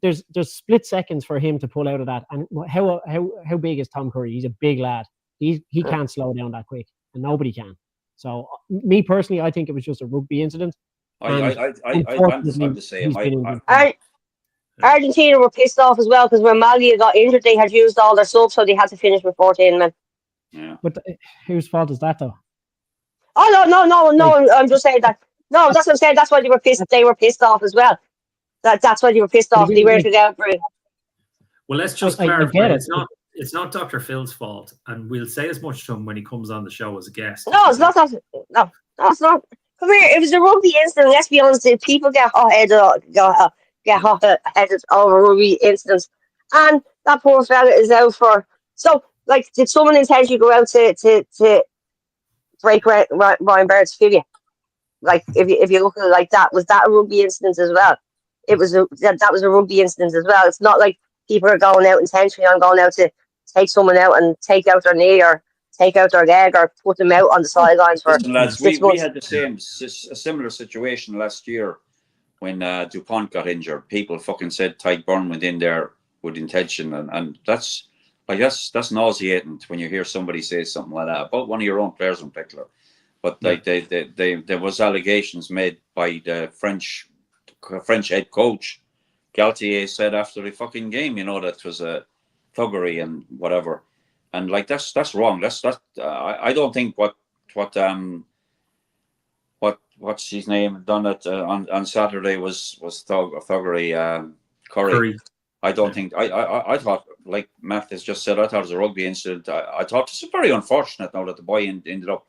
there's split seconds for him to pull out of that. And how big is Tom Curry? He's a big lad. He can't slow down that quick, and nobody can. So me personally, I think it was just a rugby incident. I'm the same. Argentina were pissed off as well because when Malia got injured, they had used all their subs, so they had to finish with 14 men. Yeah. But whose fault is that, though? Oh no! I'm just saying that. No, that's what I'm saying. That's why they were pissed. They were pissed off as well. That's why they were pissed off. They weren't allowed for it. Well, let's just clarify. It's not Dr. Phil's fault, and we'll say as much to him when he comes on the show as a guest. No, it's not. No, it's not. Come here. It was a rugby incident. Let's be honest. People get hot-headed over rugby incidents, and that poor fella is out for. So, like, did someone intentionally go out to break Ryan Baird's fibula? Like, if you look at it like that, was that a rugby incident as well? That was a rugby incident as well. It's not like people are going out intentionally on going out to take someone out and take out their knee or take out their leg or put them out on the sidelines for lads, 6 months. We had a similar situation last year when DuPont got injured. People fucking said Tyke Byrne went in there with intention, and that's nauseating when you hear somebody say something like that about one of your own players in particular. But like there was allegations made by the French head coach. Galtier said after the fucking game, that was a thuggery and whatever, and like that's wrong. I don't think what's his name done it on Saturday was thuggery. Curry. I don't think I thought, like Matt has just said, I thought it was a rugby incident. I thought it's very unfortunate now that the boy ended up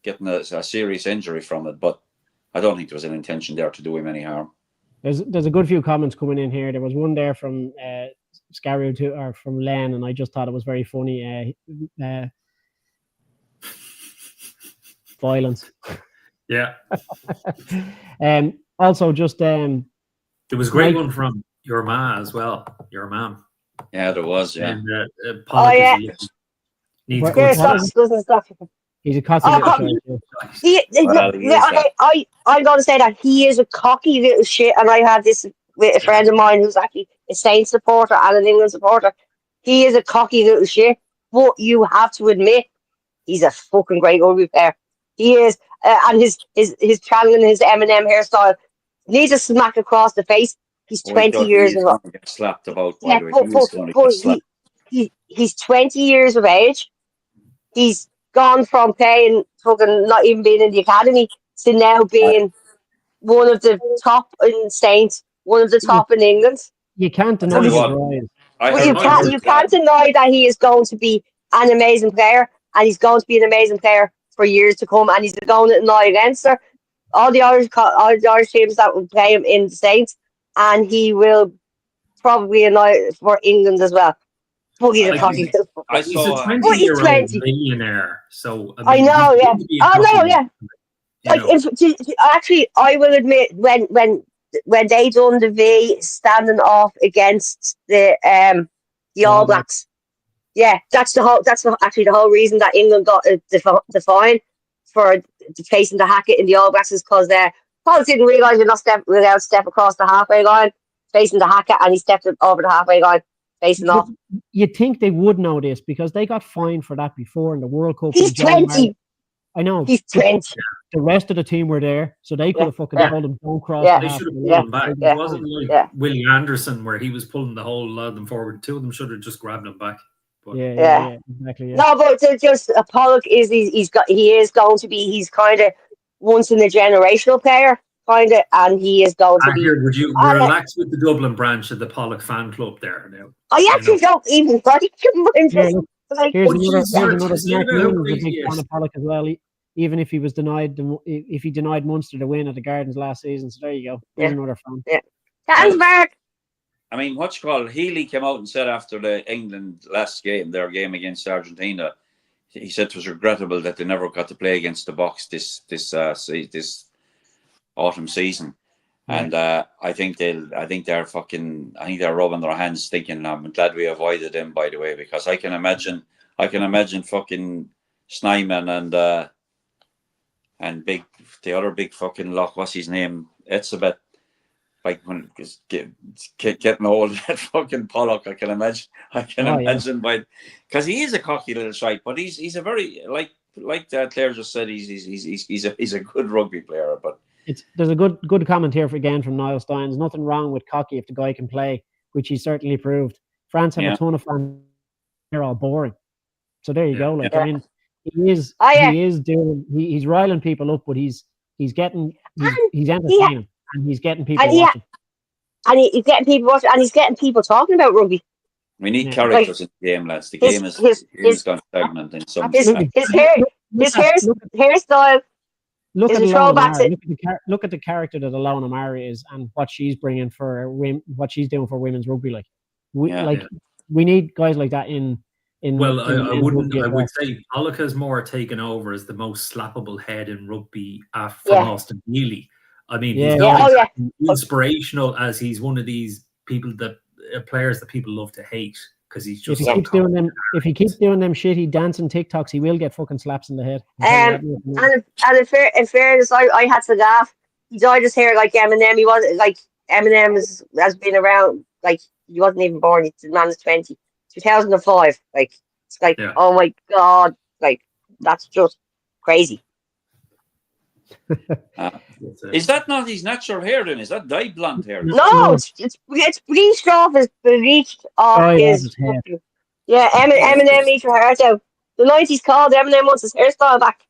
getting a serious injury from it, but I don't think there was an intention there to do him any harm. There's a good few comments coming in here. There was one there from Scario or from Len, and I just thought it was very funny. Violence. Yeah. Also, just there was a great one from your ma as well. Your mom. Yeah, there was. Yeah. And, needs good stuff. He's a cocky little shit. I'm going to say that he is a cocky little shit, and I have this with a friend of mine who's actually a Saints supporter and an England supporter. He is a cocky little shit, but you have to admit he's a fucking great rugby player. He is, and his channeling his Eminem hairstyle needs a smack across the face. He's 20 years of age. Get slapped about. By the way. He's 20 years of age. He's gone from playing fucking not even being in the academy to now being one of the top in Saints, one of the top in England. You can't deny you can't deny that he is going to be an amazing player, and he's going to be an amazing player for years to come, and he's going to annoy against all the Irish teams that will play him in the Saints, and he will probably annoy for England as well. He's a 20-year-old millionaire, so I know, actually, I will admit when they done the V standing off against the All Blacks, that's the whole reason that England got the fine for facing the Hackett in the All Blacks is because Paul didn't realise you're not allowed to step across the halfway line facing the Hackett, and he stepped over the halfway line. Off. You'd think they would know this because they got fined for that before in the World Cup. He's 20. I know. He's 20. The rest of the team were there, so they could have fucking told him don't cross. They should have pulled him back. It wasn't like Willie Anderson where he was pulling the whole lot of them forward. Two of them should have just grabbed him back. But, exactly. No, but just Pollock is he's going to be kind of once in a generational player. And he is going to be. Would you relax with the Dublin branch of the Pollock fan club there now? I actually don't even like him. Here's another Mark Newman was a big fan of Pollock as well. Even if he was denied Munster the win at the Gardens last season, so there you go. Here's another fan. Yeah, thanks, Mark. I mean, Healy came out and said after the England last game, their game against Argentina, he said it was regrettable that they never got to play against the Box this autumn season, and I think they're rubbing their hands, thinking, "I'm glad we avoided them." By the way, because I can imagine fucking Snyman and the other big fucking lock. What's his name? It's a bit like when getting hold of that fucking Pollock. I can imagine because he is a cocky little shite, but he's a very Claire just said, he's a good rugby player. But there's a good comment here again from Niall Stein. There's nothing wrong with Cocky if the guy can play, which he certainly proved. France have a ton of fans. They're all boring. So there you go. Like I mean, he's riling people up, but he's entertaining and he's getting people watching. And he's getting people watching, and he's getting people talking about rugby. We need characters in the game, lads. The game is gone stagnant in some. His hairstyle. Look at the character that Alona Mara is, and what she's bringing for what she's doing for women's rugby. Like we need guys like that in. I would say Olika's more taken over as the most slappable head in rugby from Austin Healy. I mean, he's not inspirational as he's one of these people players that people love to hate because he's just. If he keeps doing them shitty dancing TikToks, he will get fucking slaps in the head. And in fairness, I had to laugh. He dyed his hair like Eminem. He was like Eminem has been around. Like he wasn't even born. The man is 20. 2005. Like it's like oh my god, like that's just crazy. Is that not his natural hair then? Is that dyed blonde hair? No, it's bleached off his hair. Yeah, Eminem eat your heart out. The 90s called Eminem wants his hairstyle back.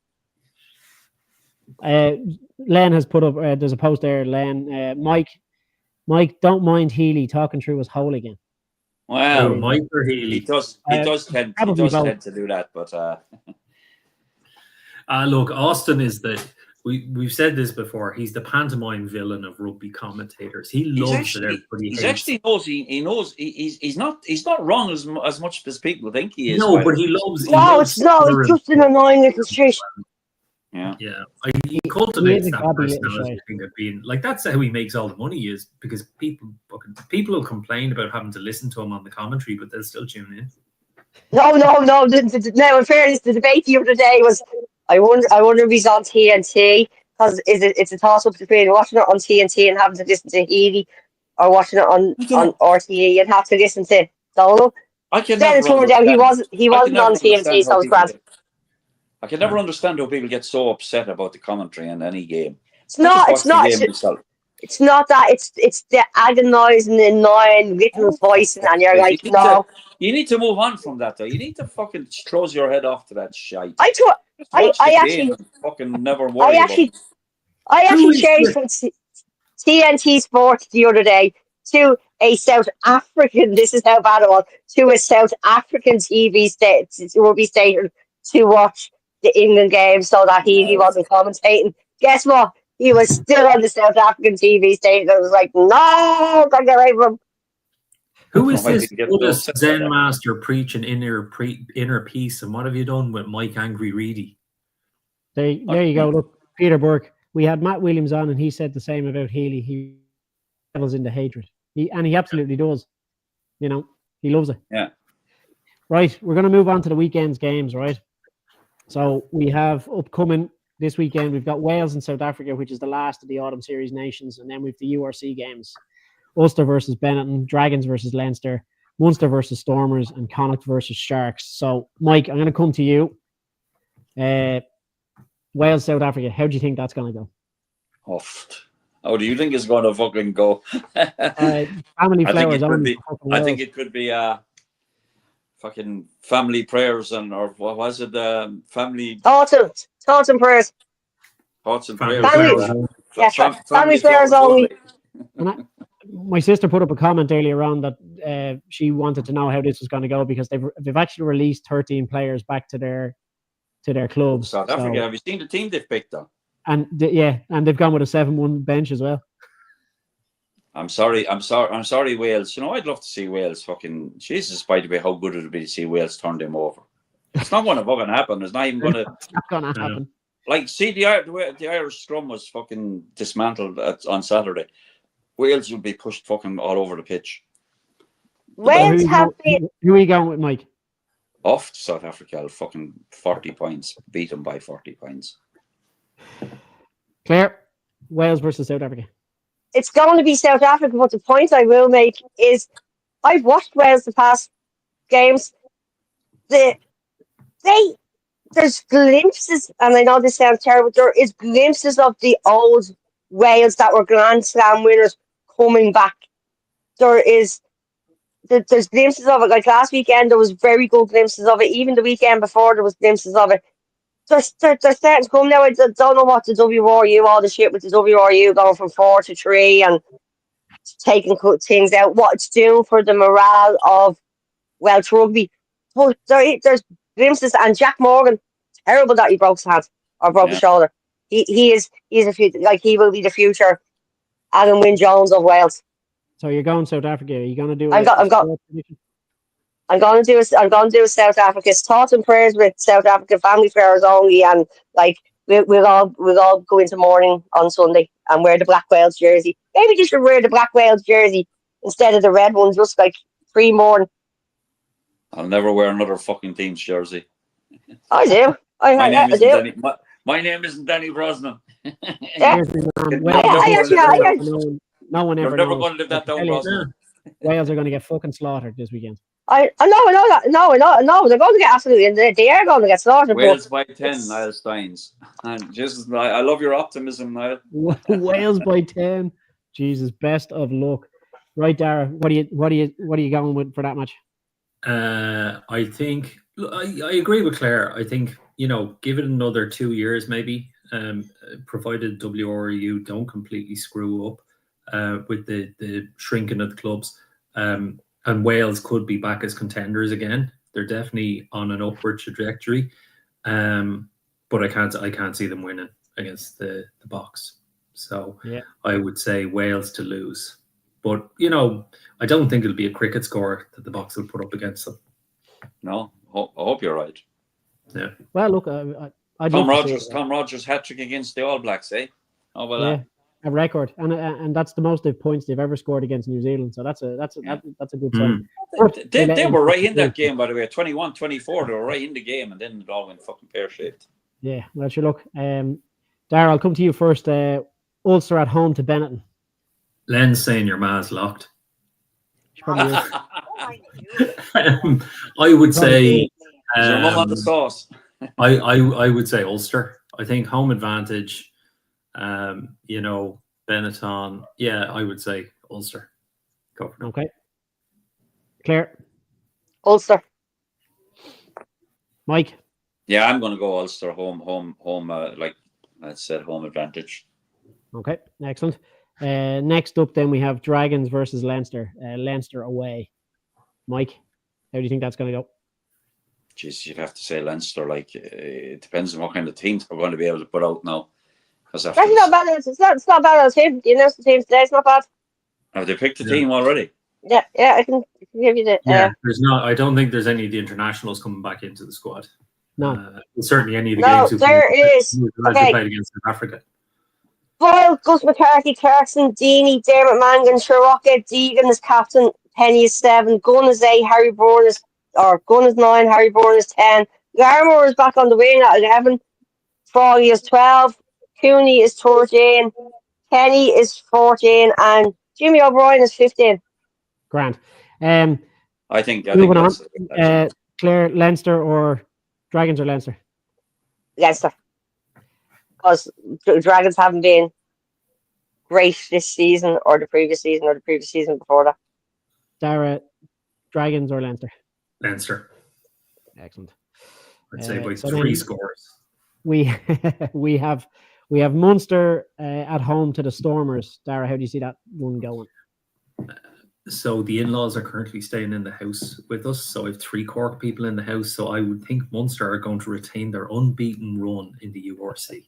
Len has put up there's a post there, Len. Mike, don't mind Healy talking through his hole again. Well, Mike or Healy. He does tend to do that, but look, Austin is we've said this before. He's the pantomime villain of rugby commentators. He loves that everybody hates. Actually knows he knows he's not wrong as much as people think he is. No, but he loves. It's just an annoying little shit. Yeah. He cultivates that personality thing of being like that's how he makes all the money is because people will complain about having to listen to him on the commentary, but they'll still tune in. No. No, in fairness, the debate the other day was I wonder if he's on TNT because it's a toss up between watching it on TNT and having to listen to Healy or watching it on RTE and have to listen to Solo. Then it turned out he wasn't on TNT, so it was grand. I can never understand how people get so upset about the commentary in any game. It's not that. It's the agonising, annoying little voice, and you're like, no. You need to move on from that, though. You need to fucking close your head off to that shite. I actually fucking never worry. I actually changed from TNT Sports the other day to a South African. This is how bad it was. To a South African TV station to watch the England game so that he wasn't commentating. Guess what? He was still on the South African TV station. I was like, no, can't get away from him. Who is this Buddhist Zen master preaching inner peace? And what have you done with Mike Angry Reedy? There you go. Look, Peter Burke. We had Matt Williams on, and he said the same about Healy. He levels into hatred. He absolutely does. You know, he loves it. Yeah. Right, we're going to move on to the weekend's games, right? So we have upcoming this weekend, we've got Wales and South Africa, which is the last of the Autumn Series nations, and then we've the URC games. Ulster versus Benetton, Dragons versus Leinster, Munster versus Stormers, and Connacht versus Sharks. So, Mike, I'm going to come to you. Wales, South Africa, how do you think that's going to go? How do you think it's going to fucking go? Family flowers. I think it could be fucking family prayers or what was it? Family thoughts and prayers. Thoughts and prayers. Family prayers only. My sister put up a comment earlier on that she wanted to know how this was going to go because they've actually released 13 players back to their clubs. South Africa. Have you seen the team they've picked up? And they've gone with a 7-1 bench as well. I'm sorry, Wales. You know, I'd love to see Wales fucking Jesus, by the way, how good it would be to see Wales turn them over. It's not going to fucking happen. It's not even going to. It's not going to happen. Like, see, the Irish scrum was fucking dismantled on Saturday. Wales will be pushed fucking all over the pitch. Wales have been. Who are you going with, Mike? Off to South Africa, fucking 40 points. Beat them by 40 points. Claire, Wales versus South Africa. It's going to be South Africa, but the point I will make is I've watched Wales the past games. They there's glimpses, and I know this sounds terrible, there is glimpses of the old Wales that were Grand Slam winners coming back. There's glimpses of it. Like last weekend, there was very good glimpses of it. Even the weekend before, there was glimpses of it. They're starting to come now. I don't know what the WRU, all the shit with the WRU going from 4 to 3 and taking things out, what it's doing for the morale of Welsh rugby. But there's glimpses, and Jack Morgan, terrible that he broke his hand or broke his shoulder. He's a he will be the future Alan Wynne Jones of Wales. So you're going South Africa. Are you going to do? I'm going to do a South Africa. Thoughts and prayers with South Africa, family prayers only, and like we'll all go into mourning on Sunday and wear the Black Wales jersey. Maybe you should wear the Black Wales jersey instead of the red one, just like pre-mourn. I'll never wear another fucking team's jersey. I do. My name isn't Danny Brosnan. Yeah. No one ever. You're never going to live that down, Brosnan. Wales are going to get fucking slaughtered this weekend. I know that. No, they're going to get absolutely. They are going to get slaughtered. Wales by 10, Niall Steins. And Jesus, I love your optimism, Niall. Wales by 10. Jesus, best of luck. Right, Dara. What are you going with for that match? I think I agree with Claire. I think give it another 2 years maybe, provided WRU don't completely screw up with the shrinking of the clubs, and Wales could be back as contenders again. They're definitely on an upward trajectory, but I can't see them winning against the Box. So yeah. I would say Wales to lose. But, I don't think it'll be a cricket score that the Box will put up against them. No, I hope you're right. Yeah. Well, look, Tom Rogers hat-trick against the All Blacks, eh? How about that? A record, and that's the most points they've ever scored against New Zealand. So that's a good sign. They were right in that game, by the way. 21-24, they were right in the game, and then it all went fucking pear-shaped. Yeah, well, sure. Look, Dara, I'll come to you first. Ulster at home to Benetton. Len's saying your ma's locked. I would say your mum on the sauce. I would say Ulster. I think home advantage. Benetton. Yeah, I would say Ulster. Go for it. Okay. Claire. Ulster. Mike. Yeah, I'm going to go Ulster. Home. Like I said, home advantage. Okay, excellent. Next up, then we have Dragons versus Leinster. Leinster away. Mike, how do you think that's going to go? Jeez, you'd have to say Leinster. Like it depends on what kind of teams we're going to be able to put out now. That's not bad. It's not bad as him. You know, the team today. It's not bad. Have they picked the team already? Yeah. I can give you the. Yeah, there's not. I don't think there's any of the internationals coming back into the squad. No, certainly any of the games. No, there is. Okay. Played against South Africa. Boyle, Gus McCarthy, Clarkson, Deeney, Dermot Mangan, Sherrocka, Deegan is captain, Penny is 7, Gunn is 8, Gunn is 9, Harry Bourne is 10. Larmore is back on the wing at 11, Froggy is 12, Cooney is 13, Kenny is 14, and Jimmy O'Brien is 15. Grand. I think moving on. Claire, Leinster or Dragons or Leinster? Leinster. Because the Dragons haven't been great this season or the previous season before that. Dara, Dragons or Leinster? Leinster. Excellent. I'd say by 3 scores. We have Munster at home to the Stormers. Dara, how do you see that one going? So the in-laws are currently staying in the house with us. So I have 3 Cork people in the house. So I would think Munster are going to retain their unbeaten run in the URC.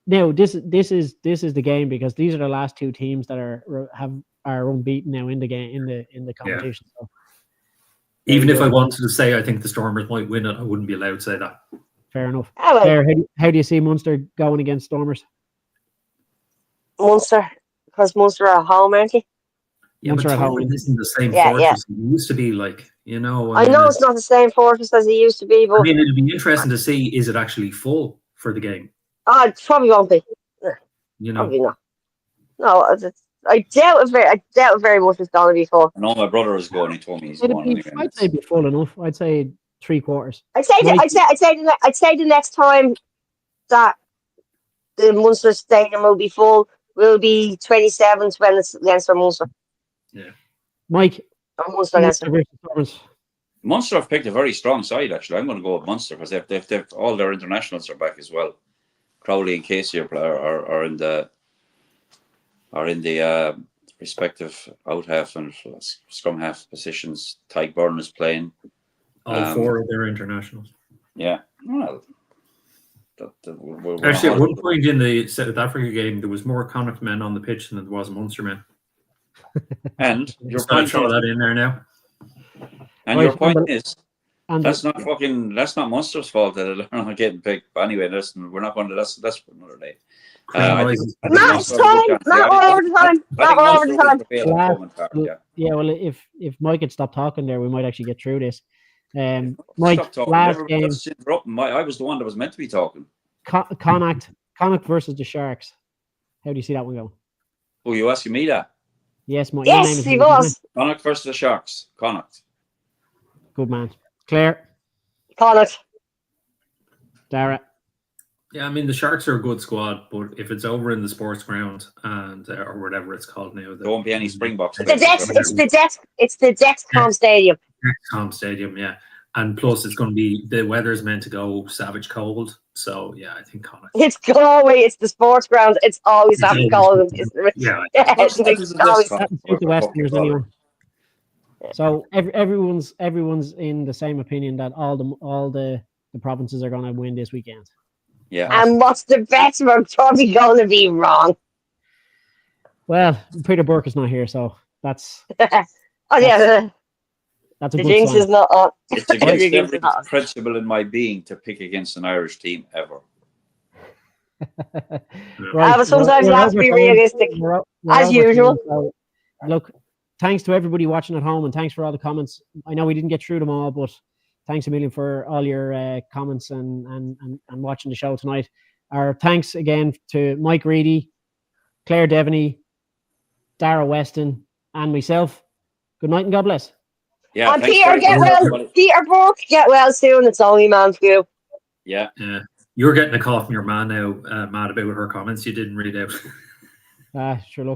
Now this is the game, because these are the last 2 teams that are unbeaten now in the game in the competition. Yeah. So, even if I wanted to say I think the Stormers might win it, I wouldn't be allowed to say that. Fair enough. Claire, how do you see Munster going against Stormers? Munster, because Munster are at home, aren't they? Yeah, but Stormers isn't the same fortress it used to be. Like, I know it's not the same fortress as it used to be, but it'd be interesting to see, is it actually full for the game? Oh, it probably won't be. Probably not. No, I doubt it very much it's going to be full. I know my brother is going. He told me he's going anyway. I'd say it'd be full enough. I'd say 3/4. I'd say the next time that the Munster Stadium will be full will be 27th when it's Leinster Munster. Yeah. Mike. Or Munster Leinster. Munster have picked a very strong side. Actually, I'm going to go with Munster because they've all their internationals are back as well. Crowley and Casey are in the respective out half and scrum half positions. Tyke Byrne is playing. All 4 of their internationals. Yeah. Well, actually, at one point in the South Africa game, there was more Connacht men on the pitch than there was Munster men. And your just point throw that in there now. And your point is, that's not Munster's fault that they're not getting picked. But anyway, listen, we're not going to. That's for another day. Not all the time. Yeah, well, if Mike had stopped talking there, we might actually get through this. Mike, last game. I was the one that was meant to be talking. Connacht versus the Sharks. How do you see that one go? Oh, you asking me that? Yes, Mike. Yes, he was. Connacht versus the Sharks. Connacht. Good man. Claire. Connacht. Dara. Yeah, I mean the Sharks are a good squad, but if it's over in the sports ground and or whatever it's called now, there won't be any Springboks. It's the Dexcom Stadium. Dexcom Stadium, yeah. And plus, it's going to be the weather's meant to go savage cold. So yeah, I think Connacht. It's Galway. It's the sports ground. It's always savage cold. Yeah, it's always the Westerners anyway. So everyone's in the same opinion that all the provinces are going to win this weekend. Yeah. And what's the best? We're probably going to be wrong. Well, Peter Burke is not here, so that's. That's a the good jinx sign. Is not on. It's against every principle in my being to pick against an Irish team ever. Right. But sometimes you have to be realistic, as usual. So, look, thanks to everybody watching at home, and thanks for all the comments. I know we didn't get through them all, but thanks a million for all your comments and watching the show tonight. Our thanks again to Mike Reedy, Claire Devaney, Dara Weston, and myself. Good night and God bless. Yeah, and Peter, get well. Peter Burke, get well soon. It's only man for you. Yeah. You're getting a call from your man now, mad about her comments you didn't read out. Sure, look.